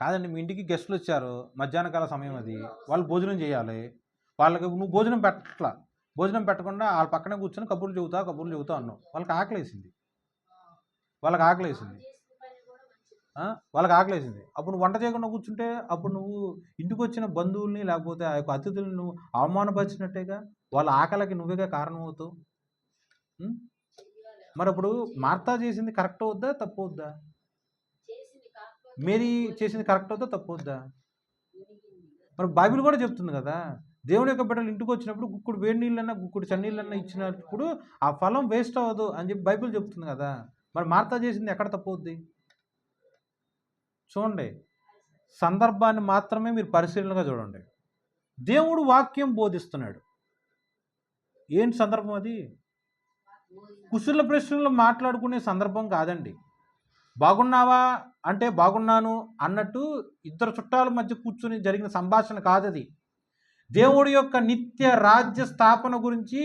కాదండి, మీ ఇంటికి గెస్టులు వచ్చారు, మధ్యాహ్న కాల సమయం, అది వాళ్ళు భోజనం చేయాలి. వాళ్ళకి నువ్వు భోజనం పెట్టట్లా, భోజనం పెట్టకుండా వాళ్ళ పక్కనే కూర్చొని కబుర్లు చెబుతా అన్నావు. వాళ్ళకి ఆకలేసింది. అప్పుడు నువ్వు వంట చేయకుండా కూర్చుంటే అప్పుడు నువ్వు ఇంటికి వచ్చిన బంధువుల్ని లేకపోతే ఆ యొక్క అతిథులను నువ్వు అవమానపరిచినట్టేగా. వాళ్ళ ఆకలికి నువ్వేగా కారణం అవుతావు. మరి అప్పుడు మార్తా చేసింది కరెక్ట్ అవుద్దా తప్పు అవుద్దా? మేరీ చేసింది కరెక్ట్ అవుద్దా తప్పు అవుద్దా? మరి బైబిల్ కూడా చెప్తుంది కదా, దేవుని యొక్క బిడ్డలు ఇంటికి వచ్చినప్పుడు గుక్కుడు వేడి నీళ్ళన్నా గుక్కుడు చన్నీళ్ళన్నా ఇచ్చినప్పుడు ఆ ఫలం వేస్ట్ అవ్వదు అని చెప్పి బైబిల్ చెప్తుంది కదా. మరి మార్తా చేసింది ఎక్కడ తప్పు అవుద్ది? చూడండి, సందర్భాన్ని మాత్రమే మీరు పరిశీలనగా చూడండి. దేవుడు వాక్యం బోధిస్తున్నాడు. ఏంటి సందర్భం? అది కుశల ప్రశ్నలు మాట్లాడుకునే సందర్భం కాదండి. బాగున్నావా అంటే బాగున్నాను అన్నట్టు ఇద్దరు చుట్టాల మధ్య కూర్చుని జరిగిన సంభాషణ కాదది. దేవుడి యొక్క నిత్య రాజ్య స్థాపన గురించి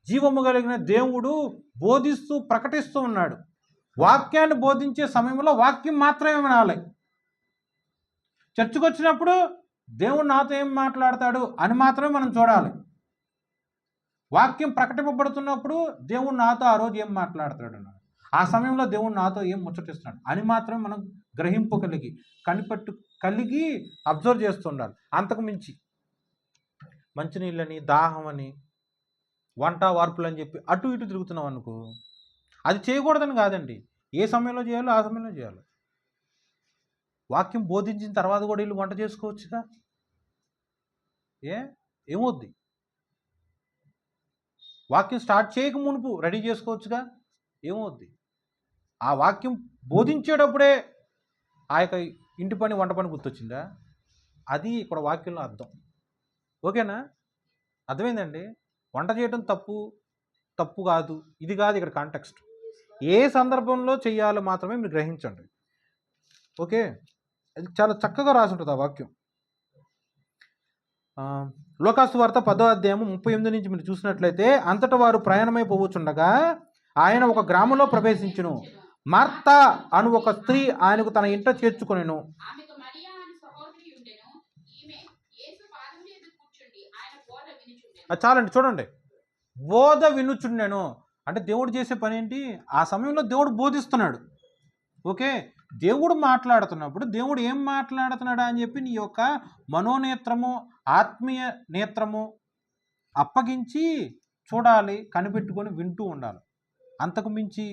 జీవము కలిగిన దేవుడు బోధిస్తూ ప్రకటిస్తూ ఉన్నాడు. వాక్యాన్ని బోధించే సమయంలో వాక్యం మాత్రమే వినాలి. చర్చకు వచ్చినప్పుడు దేవుడు నాతో ఏం మాట్లాడతాడు అని మాత్రమే మనం చూడాలి. వాక్యం ప్రకటింపబడుతున్నప్పుడు దేవుడు నాతో ఆ రోజు ఏం మాట్లాడతాడు అన్నాడు, ఆ సమయంలో దేవుడు నాతో ఏం ముచ్చటిస్తున్నాడు అని మాత్రమే మనం గ్రహింపు కలిగి అబ్జర్వ్ చేస్తుండాలి. అంతకు మించి మంచినీళ్ళని దాహమని వంట వార్పులు అని చెప్పి అటు ఇటు తిరుగుతున్నాం అనుకో, అది చేయకూడదని కాదండి. ఏ సమయంలో చేయాలో ఆ సమయంలో చేయాలి. వాక్యం బోధించిన తర్వాత కూడా వీళ్ళు వంట చేసుకోవచ్చుగా. ఏమవుద్ది? వాక్యం స్టార్ట్ చేయక మునుపు రెడీ చేసుకోవచ్చుగా. ఏమవుద్ది? ఆ వాక్యం బోధించేటప్పుడే ఆ యొక్క ఇంటి పని వంట పని గుర్తొచ్చిందా? అది ఇక్కడ వాక్యంలో అర్థం. ఓకేనా? అర్థమైందండి? వంట చేయడం తప్పు కాదు, ఇది కాదు ఇక్కడ కాంటెక్స్ట్. ఏ సందర్భంలో చెయ్యాలో మాత్రమే మీరు గ్రహించండి. ఓకే, అది చాలా చక్కగా రాసి ఉంటుంది ఆ వాక్యం. లోకాసు వార్త 10వ అధ్యాయం 38 నుంచి మీరు చూసినట్లయితే, అంతటా వారు ప్రయాణమై పోవచ్చుండగా ఆయన ఒక గ్రామంలో ప్రవేశించును. మార్తా అను ఒక స్త్రీ ఆయనకు తన ఇంట చేర్చుకొనెను. చాలండి, చూడండి, బోధ వినుచుండెను అంటే దేవుడు చేసే పని ఏంటి? ఆ సమయంలో దేవుడు బోధిస్తున్నాడు. ఓకే, దేవుడు మాట్లాడుతున్నప్పుడు దేవుడు ఏం మాట్లాడుతున్నాడా అని చెప్పి నీ యొక్క మనోనేత్రము ఆత్మీయ నేత్రము అప్పగించి చూడాలి, కనిపెట్టుకొని వింటూ ఉండాలి. అంతకు మించి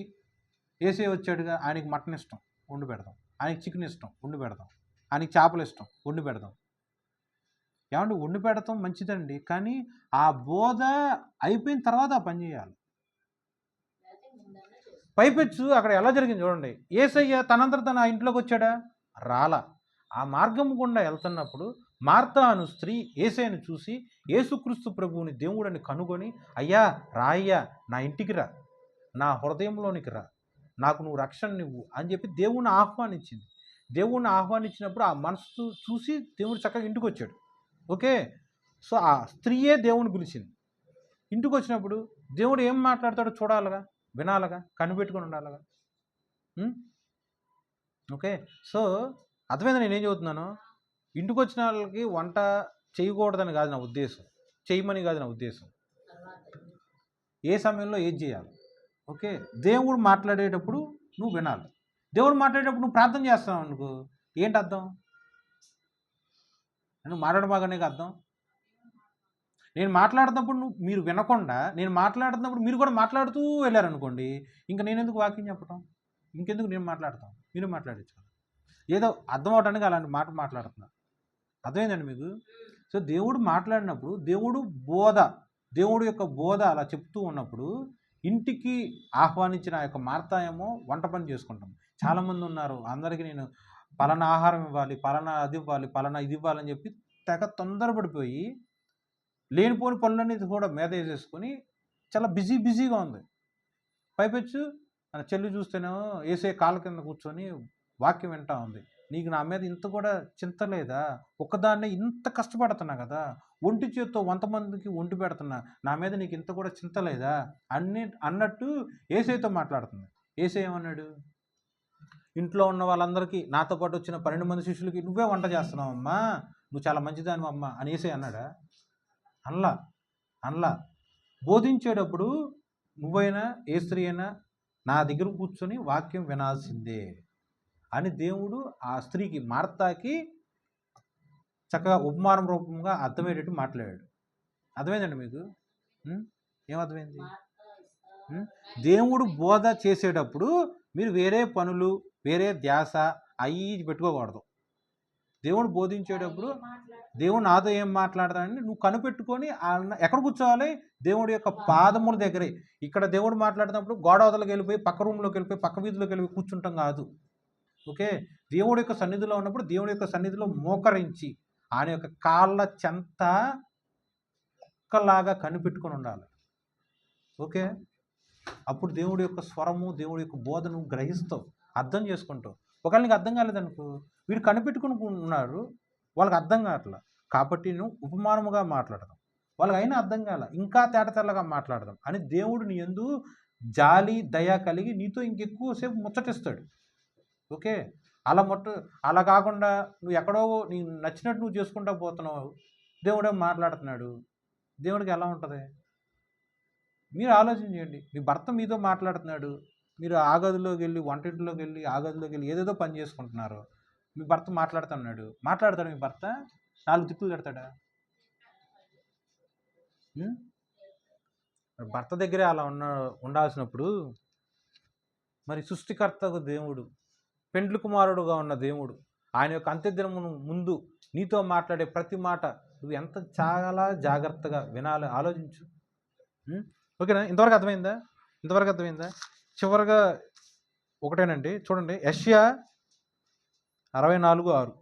ఏసే వచ్చాడుగా, ఆయనకి మటన్ ఇష్టం వండి పెడదాం, ఆయనకి చికెన్ ఇష్టం వండి పెడదాం, ఆయనకి చేపలు ఇష్టం వండి పెడదాం. ఏమంటే వండి పెడతాం మంచిదండి, కానీ ఆ బోధ అయిపోయిన తర్వాత ఆ పని చేయాలి. పైపెచ్చు అక్కడ ఎలా జరిగింది చూడండి. యేసయ్య తనంతట తన ఇంట్లోకి వచ్చాడా? రాలా. ఆ మార్గం గుండా వెళ్తున్నప్పుడు మార్తా అను స్త్రీ యేసయ్యను చూసి యేసుక్రీస్తు ప్రభువుని దేవుడని కనుగొని, అయ్యా రాయ్యా, నా ఇంటికి రా, నా హృదయంలోనికి రా, నాకు నువ్వు రక్షణనివ్వు అని చెప్పి దేవుణ్ణి ఆహ్వానించింది. దేవుణ్ణి ఆహ్వానించినప్పుడు ఆ మనసు చూసి దేవుడు చక్కగా ఇంటికి వచ్చాడు. ఓకే, సో ఆ స్త్రీయే దేవుని పిలిచింది. ఇంటికి వచ్చినప్పుడు దేవుడు ఏం మాట్లాడతాడో చూడాలిగా, వినాలగా, కనిపెట్టుకొని ఉండాలిగా. ఓకే, సో అర్థమైందా నేనేం చదువుతున్నాను? ఇంటికి వచ్చిన వాళ్ళకి వంట చేయకూడదని కాదు నా ఉద్దేశం, చేయమని కాదు నా ఉద్దేశం. ఏ సమయంలో ఏది చేయాలి, ఓకే, దేవుడు మాట్లాడేటప్పుడు నువ్వు వినాలి. దేవుడు మాట్లాడేటప్పుడు నువ్వు ప్రార్థన చేస్తావు అనుకో, ఏంటి అర్థం? నువ్వు మాట్లాడబాగానే అర్థం. నేను మాట్లాడుతున్నప్పుడు మీరు వినకుండా, నేను మాట్లాడుతున్నప్పుడు మీరు కూడా మాట్లాడుతూ వెళ్ళారనుకోండి, ఇంకా నేను ఎందుకు వాక్యం చెప్పటం, ఇంకెందుకు నేను మాట్లాడతాం, మీరు మాట్లాడించు. ఏదో అర్థం అవడానికి అలాంటి మాట మాట్లాడుతున్నారు. అర్థమైందండి మీకు? సో దేవుడు మాట్లాడినప్పుడు దేవుడు యొక్క బోధ అలా చెప్తూ ఉన్నప్పుడు ఇంటికి ఆహ్వానించిన ఆ యొక్క మార్తా ఏమో వంట పని చేసుకుంటాం. చాలామంది ఉన్నారు, అందరికీ నేను పలానా ఆహారం ఇవ్వాలి, పలానా అది ఇవ్వాలి, పలానా ఇది ఇవ్వాలని చెప్పి తెగ తొందరపడిపోయి లేనిపోని పనులన్నీ కూడా మీద వేసేసుకొని చాలా బిజీగా ఉంది. పైపెచ్చు మన చెల్లి చూస్తేనేమో వేసే కాళ్ళ కింద కూర్చొని వాక్యం వింటా ఉంది. నీకు నా మీద ఇంత కూడా చింత లేదా? ఒక్కదాన్నే ఇంత కష్టపడుతున్నా కదా, ఒంటి చేత్తో 100 మందికి ఒంటి పెడుతున్నా, నా మీద నీకు ఇంత కూడా చింత లేదా అన్నట్టు ఏసైతో మాట్లాడుతుంది. ఏసై ఏమన్నాడు? ఇంట్లో ఉన్న వాళ్ళందరికీ, నాతో పాటు వచ్చిన 12 మంది శిష్యులకి నువ్వే వంట చేస్తున్నావమ్మా, నువ్వు చాలా మంచిదానివి అమ్మా అని ఏసై అన్నాడా? అనలా. బోధించేటప్పుడు నువ్వైనా ఏ స్త్రీ అయినా నా దగ్గర కూర్చొని వాక్యం వినాల్సిందే అని దేవుడు ఆ స్త్రీకి, మార్తాకి చక్కగా ఉపమానం రూపంగా అర్థమయ్యేటట్టు మాట్లాడాడు. అర్థమైందండి మీకు? ఏమర్థమైంది? దేవుడు బోధ చేసేటప్పుడు మీరు వేరే పనులు, వేరే ధ్యాస అవి పెట్టుకోకూడదు. దేవుడు బోధించేటప్పుడు దేవుడు నాతో ఏం మాట్లాడతాడని నువ్వు కనిపెట్టుకొని ఎక్కడ కూర్చోవాలి? దేవుడి యొక్క పాదముల దగ్గరే. ఇక్కడ దేవుడు మాట్లాడుతున్నప్పుడు గోడ అవతలకి వెళ్ళిపోయి, పక్క రూమ్లోకి వెళ్ళిపోయి, పక్క వీధిలోకి వెళ్ళిపోయి కూర్చుంటాం కాదు. ఓకే, దేవుడి యొక్క సన్నిధిలో ఉన్నప్పుడు దేవుడి యొక్క సన్నిధిలో మోకరించి ఆయన యొక్క కాళ్ళ చెంత ఒక్కలాగా కనిపెట్టుకొని ఉండాలి. ఓకే, అప్పుడు దేవుడి యొక్క స్వరము, దేవుడి యొక్క బోధను గ్రహిస్తావు, అర్థం చేసుకుంటావు. ఒకవేళ నీకు అర్థం కాలేదనుకో, వీడు కనిపెట్టుకుని ఉన్నారు, వాళ్ళకి అర్థం కావట్లా కాబట్టి నువ్వు ఉపమానముగా మాట్లాడదాం, వాళ్ళకి అయినా అర్థం కాల, ఇంకా తేటతెల్లగా మాట్లాడదాం అని దేవుడు నీ యందు జాలి దయ కలిగి నీతో ఇంకెక్కువసేపు ముచ్చటిస్తాడు. ఓకే, అలా కాకుండా నువ్వు ఎక్కడో నీ నచ్చినట్టు నువ్వు చేసుకుంటా పోతున్నావు, దేవుడే మాట్లాడుతున్నాడు, దేవుడికి ఎలా ఉంటుంది? మీరు ఆలోచన చేయండి. మీ భర్త మీతో మాట్లాడుతున్నాడు, మీరు ఆ గదిలోకి వెళ్ళి, వంటింట్లోకి వెళ్ళి, ఆ గదిలోకి వెళ్ళి ఏదేదో పని చేసుకుంటున్నారు, మీ భర్త మాట్లాడతాడు మీ భర్త 4 తిప్పులు తిడతాడా? భర్త దగ్గరే అలా ఉండాల్సినప్పుడు మరి సృష్టికర్తకు దేవుడు, పెండ్లి కుమారుడుగా ఉన్న దేవుడు, ఆయన యొక్క అంత్యదినమును ముందు నీతో మాట్లాడే ప్రతి మాట నువ్వు ఎంత చాలా జాగ్రత్తగా వినాలి, ఆలోచించు. ఓకేనా? ఇంతవరకు అర్థమైందా? చివరిగా ఒకటేనండి, చూడండి, యెషయా 64:6.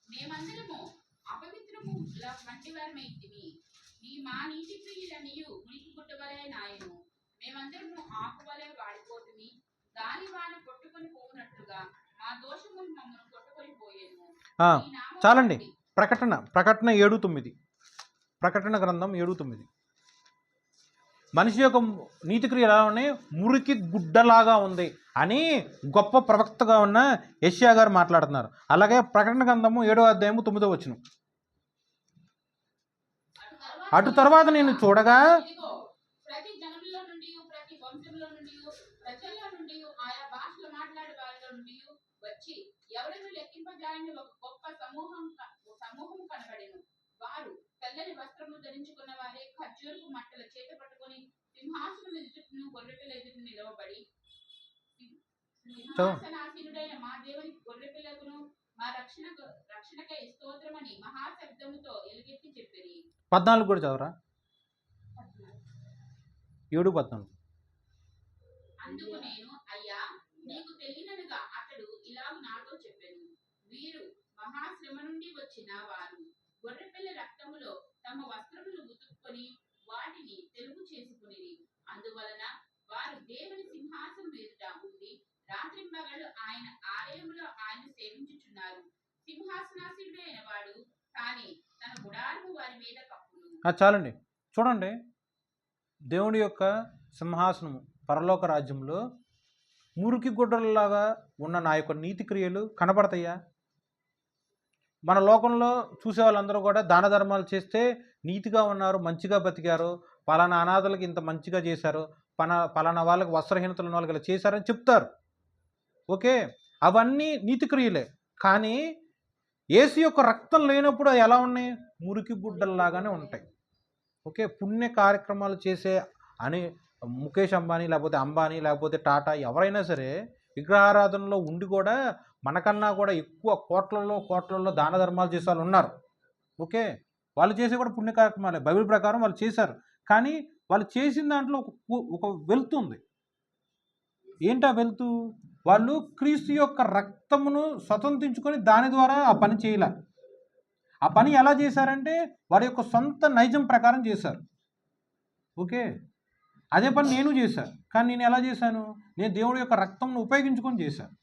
మేమందరము అపవిత్రము వంటి వారమైతిమి, మా నీతి క్రియలనియు ఉనికి పుట్టవలే నాయను. మేమందరము ఆకువలే వాడిపోతుమి, గాలి వాన కొట్టుకొని పోవునట్లుగా మా దోషములు మమ్మల్ని కొట్టుకొని పోయేను. చాలండి. ప్రకటన 7:9. ప్రకటన గ్రంథం 7:9. మనిషి యొక్క నీతిక్రియ ఎలా ఉన్నాయి? మురికి గుడ్డలాగా ఉంది అని గొప్ప ప్రవక్తగా ఉన్న యెషయా గారు మాట్లాడుతున్నారు. అలాగే ప్రకటన గ్రంథము 7:9. అటు తర్వాత నేను చూడగా ప్రతి జనములో నుండి, ప్రతి వంశములో నుండి, ప్రజల నుండి, ఆయా భాషలు మాట్లాడే వారిలో నుండి వచ్చి ఎవరిని లెక్కింపజాలని ఒక గొప్ప సమూహం కనబడెను. వారు తెల్లని వస్త్రములు ధరించుకున్న వారే ఖర్జూరపు మట్టల చేత పట్టుకొని సింహాసనం ఎదుటను గొర్రెపిల్ల ఎదుట నిలవబడి, సింహాసనాసీనుడైన మా దేవుని గొర్రెపిల్లకును మా రక్షణకై స్తోత్రమని మహాశబ్దముతో ఎలుగెత్తి చెప్పిరి. 14 కూడా చదవరా? 7:14. అందుకు నేను, అయ్యా నీకు తెలియననుగా అతడు ఇలాగ నాతో చెప్పాను, వీరు మహాశ్రమ నుండి వచ్చిన వారు గొర్రెపిల్ల రక్తములో తమ వస్త్రములు ఉతుక్కొని వాటిని తెలుపు చేసుకుని, అందువలన వారు దేవుని సింహాసనం ఎదుట ఉండి రాత్రింబగళ్ళు ఆయన ఆలయంలో ఆయన సేవించుచున్నారు. సింహాసనాసీనుడైన వాడు కానీ తన గుడారము వారి మీద కప్పును. చాలండి. చూడండి, దేవుడి యొక్క సింహాసనము పరలోక రాజ్యంలో మురికి గుడ్డలలాగా ఉన్న నా యొక్క నీతి క్రియలు కనబడతాయా? మన లోకంలో చూసే వాళ్ళందరూ కూడా దాన ధర్మాలు చేస్తే నీతిగా ఉన్నారు, మంచిగా బతికారు, పలానా అనాథలకు ఇంత మంచిగా చేశారు, పలానా వాళ్ళకి వస్త్రహీనతలు ఉన్న వాళ్ళకి ఇలా చేశారని చెప్తారు. ఓకే, అవన్నీ నీతి క్రియలే. కానీ యేసు యొక్క రక్తం లేనప్పుడు అవి ఎలా ఉన్నాయి? మురికి గుడ్డల్లాగానే ఉంటాయి. ఓకే, పుణ్య కార్యక్రమాలు చేసే అని ముఖేష్ అంబానీ లేకపోతే అంబానీ లేకపోతే టాటా ఎవరైనా సరే విగ్రహారాధనలో ఉండి కూడా మనకన్నా కూడా ఎక్కువ కోట్లలో దాన ధర్మాలు చేసే వాళ్ళు ఉన్నారు. ఓకే, వాళ్ళు చేసే కూడా పుణ్య కార్యక్రమాలే, బైబిల్ ప్రకారం వాళ్ళు చేశారు. కానీ వాళ్ళు చేసిన దాంట్లో ఒక వెలుతుంది. ఏంటా వెలుతు? వాళ్ళు క్రీస్తు యొక్క రక్తమును స్వతంత్రించుకొని దాని ద్వారా ఆ పని చేయలే. ఆ పని ఎలా చేశారంటే వారి యొక్క సొంత నైజం ప్రకారం చేశారు. ఓకే, అదే పని నేను చేశాను. కానీ నేను ఎలా చేశాను? నేను దేవుడి యొక్క రక్తంను ఉపయోగించుకొని చేశాను.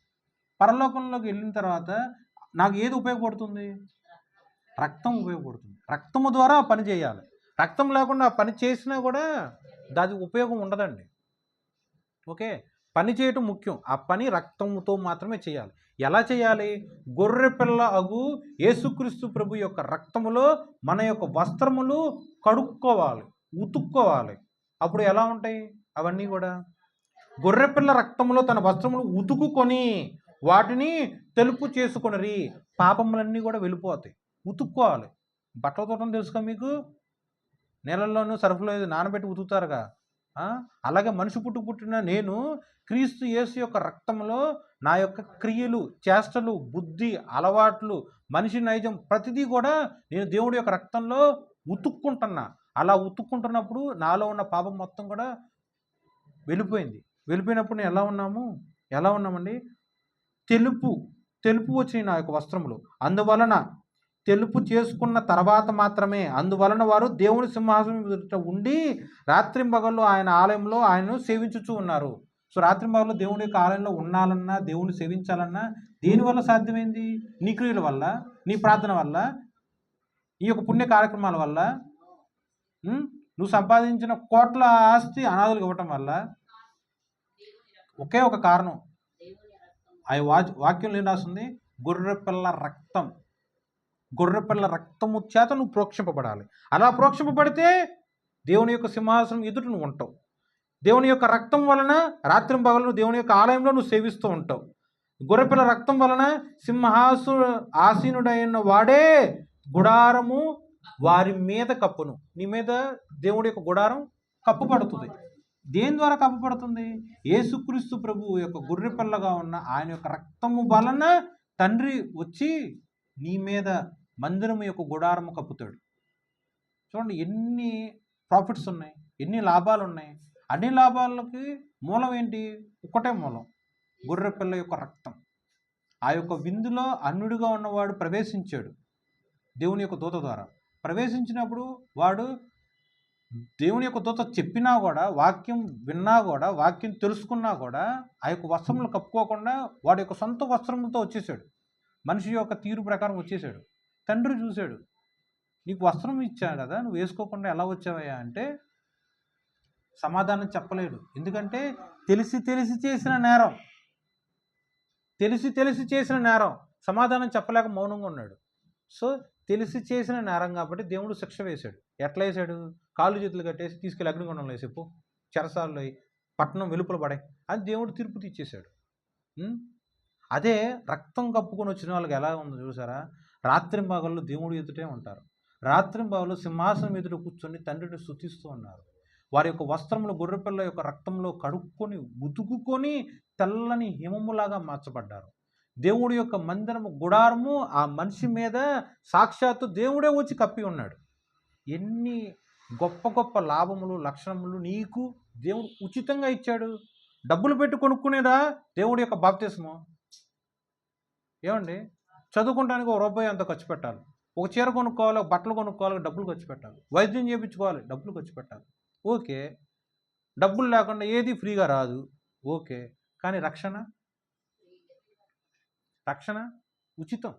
పరలోకంలోకి వెళ్ళిన తర్వాత నాకు ఏది ఉపయోగపడుతుంది? రక్తం ఉపయోగపడుతుంది. రక్తము ద్వారా ఆ పని చేయాలి. రక్తం లేకుండా ఆ పని చేసినా కూడా దానికి ఉపయోగం ఉండదండి. ఓకే, పని చేయటం ముఖ్యం. ఆ పని రక్తంతో మాత్రమే చేయాలి. ఎలా చేయాలి? గొర్రెపిల్ల అగు యేసుక్రీస్తు ప్రభు యొక్క రక్తములో మన యొక్క వస్త్రములు కడుక్కోవాలి, ఉతుక్కోవాలి. అప్పుడు ఎలా ఉంటాయి అవన్నీ కూడా? గొర్రెపిల్ల రక్తములో తన వస్త్రములు ఉతుకుకొని వాటిని తెలుపు చేసుకొనిరి, పాపములన్నీ కూడా వెళ్ళిపోతాయి. ఉతుక్కోవాలి. బట్టల తోటం తెలుసుగా మీకు? నీళ్ళల్లోనూ సర్ఫ్లో నానబెట్టి ఉతుకుతారుగా. అలాగే మనిషి పుట్టిన నేను క్రీస్తు యేసు యొక్క రక్తంలో నా యొక్క క్రియలు, చేష్టలు, బుద్ధి, అలవాట్లు, మనిషి నైజం ప్రతిదీ కూడా నేను దేవుడి యొక్క రక్తంలో ఉతుక్కుంటున్నా. అలా ఉతుక్కుంటున్నప్పుడు నాలో ఉన్న పాపం మొత్తం కూడా వెళ్ళిపోయింది. వెళ్ళిపోయినప్పుడు నేను ఎలా ఉన్నామండి? తెలుపు వచ్చినాయి నా యొక్క వస్త్రములు. అందువలన తెలుపు చేసుకున్న తర్వాత మాత్రమే, అందువలన వారు దేవుని సింహాసనం ఎదుట ఉండి రాత్రింబగళ్ళు ఆయన ఆలయంలో ఆయనను సేవించుచూ ఉన్నారు. సో రాత్రింబగళ్ళు దేవుడి యొక్క ఆలయంలో ఉండాలన్నా, దేవుని సేవించాలన్నా దేనివల్ల సాధ్యమైంది? నీ క్రియల వల్ల, నీ ప్రార్థన వల్ల, ఈ యొక్క పుణ్య కార్యక్రమాల వల్ల, నువ్వు సంపాదించిన కోట్ల ఆస్తి అనాథులకు ఇవ్వటం వల్ల. ఒకే ఒక కారణం, ఆ వాక్యంలో ఏం రాస్తుంది? గొర్రెపిల్ల రక్తం. గొర్రెపిల్ల రక్తము చేత నువ్వు ప్రోక్షింపబడాలి. అలా ప్రోక్షింపబడితే దేవుని యొక్క సింహాసనం ఎదుట నువ్వు ఉంటావు. దేవుని యొక్క రక్తం వలన రాత్రింబగళ్ళు దేవుని యొక్క ఆలయంలో నువ్వు సేవిస్తూ ఉంటావు. గొర్రెపిల్ల రక్తం వలన ఆసీనుడైన వాడే గుడారము వారి మీద కప్పును. నీ మీద దేవుడి యొక్క గుడారం కప్పుపడుతుంది. దేని ద్వారా కప్పబడుతుంది? యేసుక్రీస్తు ప్రభు యొక్క గొర్రెపిల్లగా ఉన్న ఆయన యొక్క రక్తము వలన తండ్రి వచ్చి నీ మీద మందిరం యొక్క గుడారము కప్పుతాడు. చూడండి ఎన్ని ప్రాఫిట్స్ ఉన్నాయి, ఎన్ని లాభాలు ఉన్నాయి. అన్ని లాభాలకి మూలం ఏంటి? ఒక్కటే మూలం, గొర్రెపిల్ల యొక్క రక్తం. ఆ యొక్క విందులో అన్యుడిగా ఉన్నవాడు ప్రవేశించాడు దేవుని యొక్క దూత ద్వారా. ప్రవేశించినప్పుడు వాడు దేవుని యొక్క దూత చెప్పినా కూడా, వాక్యం విన్నా కూడా, వాక్యం తెలుసుకున్నా కూడా ఆ యొక్క వస్త్రములు కప్పుకోకుండా వాడి యొక్క సొంత వస్త్రములతో వచ్చేసాడు. మనిషి యొక్క తీరు ప్రకారం వచ్చేసాడు. తండ్రి చూశాడు, నీకు వస్త్రం ఇచ్చాడు కదా, నువ్వు వేసుకోకుండా ఎలా వచ్చావయ్యా అంటే సమాధానం చెప్పలేడు. ఎందుకంటే తెలిసి చేసిన నేరం, తెలిసి చేసిన నేరం. సమాధానం చెప్పలేక మౌనంగా ఉన్నాడు. సో తెలిసి చేసిన నేరం కాబట్టి దేవుడు శిక్ష వేశాడు. ఎట్లా వేశాడు? కాళ్ళు చేతులు కట్టేసి తీసుకెళ్ళి అగ్నిగుండంలో వేసిపో, చెరసాల్లో పట్టణం వెలుపల పడే అని దేవుడు తీర్పు తీర్చేశాడు. అదే రక్తం కప్పుకొని వచ్చిన వాళ్ళకి ఎలా ఉందో చూసారా? రాత్రింబగళ్ళు దేవుడు ఎదుటే ఉంటారు. రాత్రింబగళ్ళు సింహాసనం ఎదుట కూర్చొని తండ్రిని స్తుతిస్తూ ఉన్నారు. వారి యొక్క వస్త్రములు గొర్రెపిల్ల యొక్క రక్తంలో కడుక్కొని ఉతుకుకొని తెల్లని హిమములాగా మార్చబడ్డారు. దేవుడి యొక్క మందిరము గుడారము ఆ మనిషి మీద సాక్షాత్తు దేవుడే వచ్చి కప్పి ఉన్నాడు. ఎన్ని గొప్ప లాభములు, లక్షణములు నీకు దేవుడు ఉచితంగా ఇచ్చాడు. డబ్బులు పెట్టి కొనుక్కునేదా దేవుడి యొక్క బాప్తిస్మం? ఏమండి, చదువుకుంటానికి ₹1 అంత ఖర్చు పెట్టాలి. ఒక చీర కొనుక్కోవాలి, బట్టలు కొనుక్కోవాలి, డబ్బులు ఖర్చు పెట్టాలి. వైద్యం చేయించుకోవాలి, డబ్బులు ఖర్చు పెట్టాలి. ఓకే, డబ్బులు లేకుండా ఏది ఫ్రీగా రాదు. ఓకే, కానీ రక్షణ ఉచితం.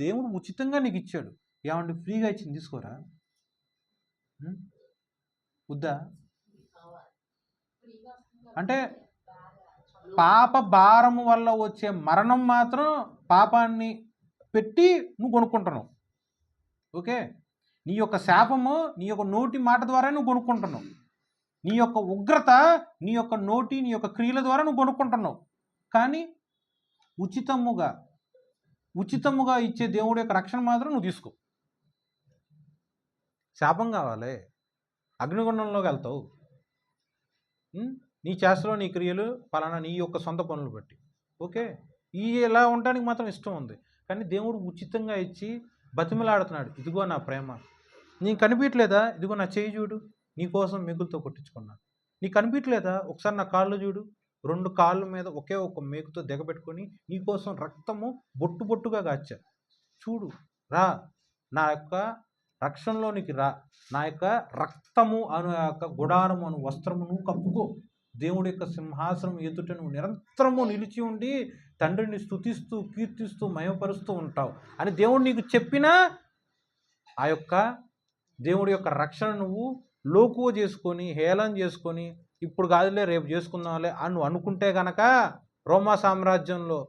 దేవుడు ఉచితంగా నీకు ఇచ్చాడు. ఏమంటే ఫ్రీగా ఇచ్చింది తీసుకోరా? వద్దా? అంటే పాప భారము వల్ల వచ్చే మరణం మాత్రం పాపాన్ని పెట్టి నువ్వు కొనుక్కుంటున్నావు. ఓకే, నీ యొక్క శాపము నీ యొక్క నోటి మాట ద్వారా నువ్వు కొనుక్కుంటున్నావు. నీ యొక్క ఉగ్రత నీ యొక్క నోటి నీ యొక్క క్రియల ద్వారా నువ్వు కొనుక్కుంటున్నావు. కానీ ఉచితముగా ఇచ్చే దేవుడి యొక్క రక్షణ మాత్రం నువ్వు తీసుకో. శాపం కావాలి, అగ్నిగుండంలోకి వెళ్తావు. నీ చేష్టలో నీ క్రియలు పలానా నీ యొక్క సొంత పనులు బట్టి. ఓకే, ఇలా ఉండడానికి మాత్రం ఇష్టం ఉంది. కానీ దేవుడు ఉచితంగా ఇచ్చి బతిమలాడుతున్నాడు. ఇదిగో నా ప్రేమ, నీకు కనిపించలేదా? ఇదిగో నా చేయి చూడు, నీకోసం మేకులతో కొట్టించుకున్నా. నీకు కనిపించలేదా? ఒకసారి నా కాళ్ళు చూడు, 2 కాళ్ళ మీద ఒకే ఒక మేకుతో దిగబెట్టుకొని నీకోసం రక్తము బొట్టు బొట్టుగా కాచా. చూడు, రా, నా యొక్క రక్షణలోనికి రా, నా యొక్క రక్తము అను యొక్క గుడారము అను వస్త్రమును కప్పుకో. దేవుడి యొక్క సింహాసనం ఎదుట నువ్వు నిరంతరము నిలిచి ఉండి తండ్రిని స్తుతిస్తూ కీర్తిస్తూ మయపరుస్తూ ఉంటావు అని దేవుడు నీకు చెప్పినా ఆ యొక్క దేవుడి యొక్క రక్షణ నువ్వు లోకువ చేసుకొని హేళన చేసుకొని ఇప్పుడు కాదులే రేపు చేసుకుందాంలే అని నువ్వు అనుకుంటే గనక రోమా సామ్రాజ్యంలో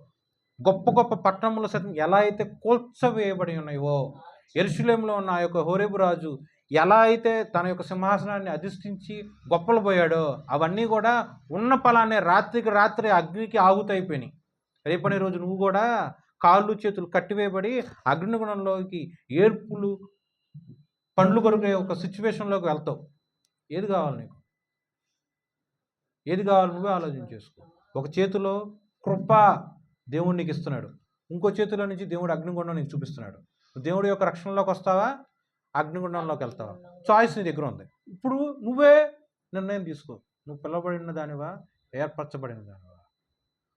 గొప్ప గొప్ప పట్టణముల సైతం ఎలా అయితే కూల్చవేయబడి ఉన్నాయో, యెరూషలేములో ఉన్న ఆ యొక్క హోరేబు రాజు ఎలా అయితే తన యొక్క సింహాసనాన్ని అధిష్ఠించి గొప్పలు పోయాడో అవన్నీ కూడా ఉన్న పలానే రాత్రికి రాత్రి అగ్నికి ఆహుతైపోయినాయి. రేపటి రోజు నువ్వు కూడా కాళ్ళు చేతులు కట్టివేయబడి అగ్నిగుణంలోకి ఏర్పులు పండ్లు కొరికే ఒక సిచ్యువేషన్లోకి వెళ్తావు. ఏది కావాలి నీకు? ఏది కావాలి నువ్వే ఆలోచన చేసుకో. ఒక చేతిలో కృప దేవుడు నీకు ఇస్తున్నాడు, ఇంకో చేతిలో నుంచి దేవుడు అగ్నిగుండం నీకు చూపిస్తున్నాడు. దేవుడి యొక్క రక్షణలోకి వస్తావా, అగ్నిగుండంలోకి వెళ్తావా? చాయిస్ నీ దగ్గర ఉంది. ఇప్పుడు నువ్వే నిర్ణయం తీసుకో. నువ్వు పిలవబడిన దానివా, ఏర్పరచబడిన దానివా,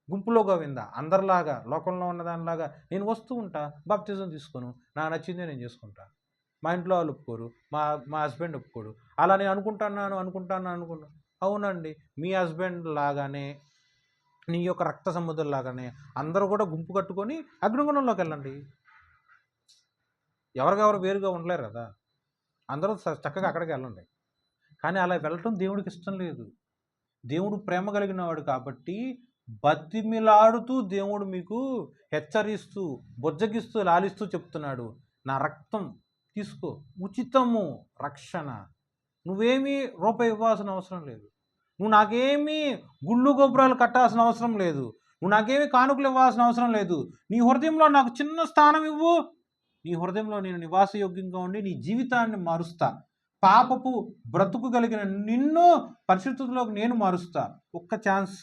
గుంపులో గోవిందా, అందరిలాగా లోకంలో ఉన్న దానిలాగా నేను వస్తూ ఉంటా, బాప్తిజం తీసుకోను, నాకు నచ్చిందే నేను చేసుకుంటా, మా ఇంట్లో వాళ్ళు ఒప్పుకోరు, మా హస్బెండ్ ఒప్పుకోడు, అలా నేను అనుకుంటాను. అవునండి, మీ హస్బెండ్ లాగానే నీ యొక్క రక్త సముద్రం లాగానే అందరూ కూడా గుంపు కట్టుకొని అగ్నిగుండంలోకి వెళ్ళండి. ఎవరికెవరు వేరుగా ఉండలేరు కదా, అందరూ చక్కగా అక్కడికి వెళ్ళండి. కానీ అలా వెళ్ళటం దేవుడికి ఇష్టం లేదు. దేవుడు ప్రేమ కలిగిన వాడు కాబట్టి బతిమిలాడుతూ దేవుడు మీకు హెచ్చరిస్తూ బుజ్జగిస్తూ లాలిస్తూ చెప్తున్నాడు, నా రక్తం తీసుకో, ఉచితము రక్షణ. నువ్వేమీ రూపాయి ఇవ్వాల్సిన అవసరం లేదు, నువ్వు నాకేమీ గుళ్ళు గోపురాలు కట్టాల్సిన అవసరం లేదు, నువ్వు నాకేమీ కానుకలు ఇవ్వాల్సిన అవసరం లేదు. నీ హృదయంలో నాకు చిన్న స్థానం ఇవ్వు, నీ హృదయంలో నేను నివాసయోగ్యంగా ఉండి నీ జీవితాన్ని మారుస్తా, పాపపు బ్రతుకు కలిగిన నిన్ను పరిశుద్ధతలోకి నేను మారుస్తా, ఒక్క ఛాన్స్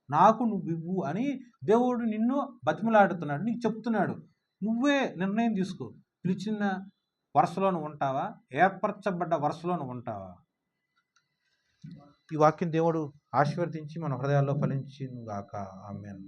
నాకు నువ్వు ఇవ్వు అని దేవుడు నిన్ను బతిమలాడుతున్నాడు, నీకు చెప్తున్నాడు. నువ్వే నిర్ణయం తీసుకో. పిలిచిన వరుసలోను ఉంటావా, ఏర్పరచబడ్డ వరుసలోను ఉంటావా? ఈ వాక్యం దేవుడు ఆశీర్వదించి మన హృదయాల్లో ఫలించును గాక. ఆమేన్.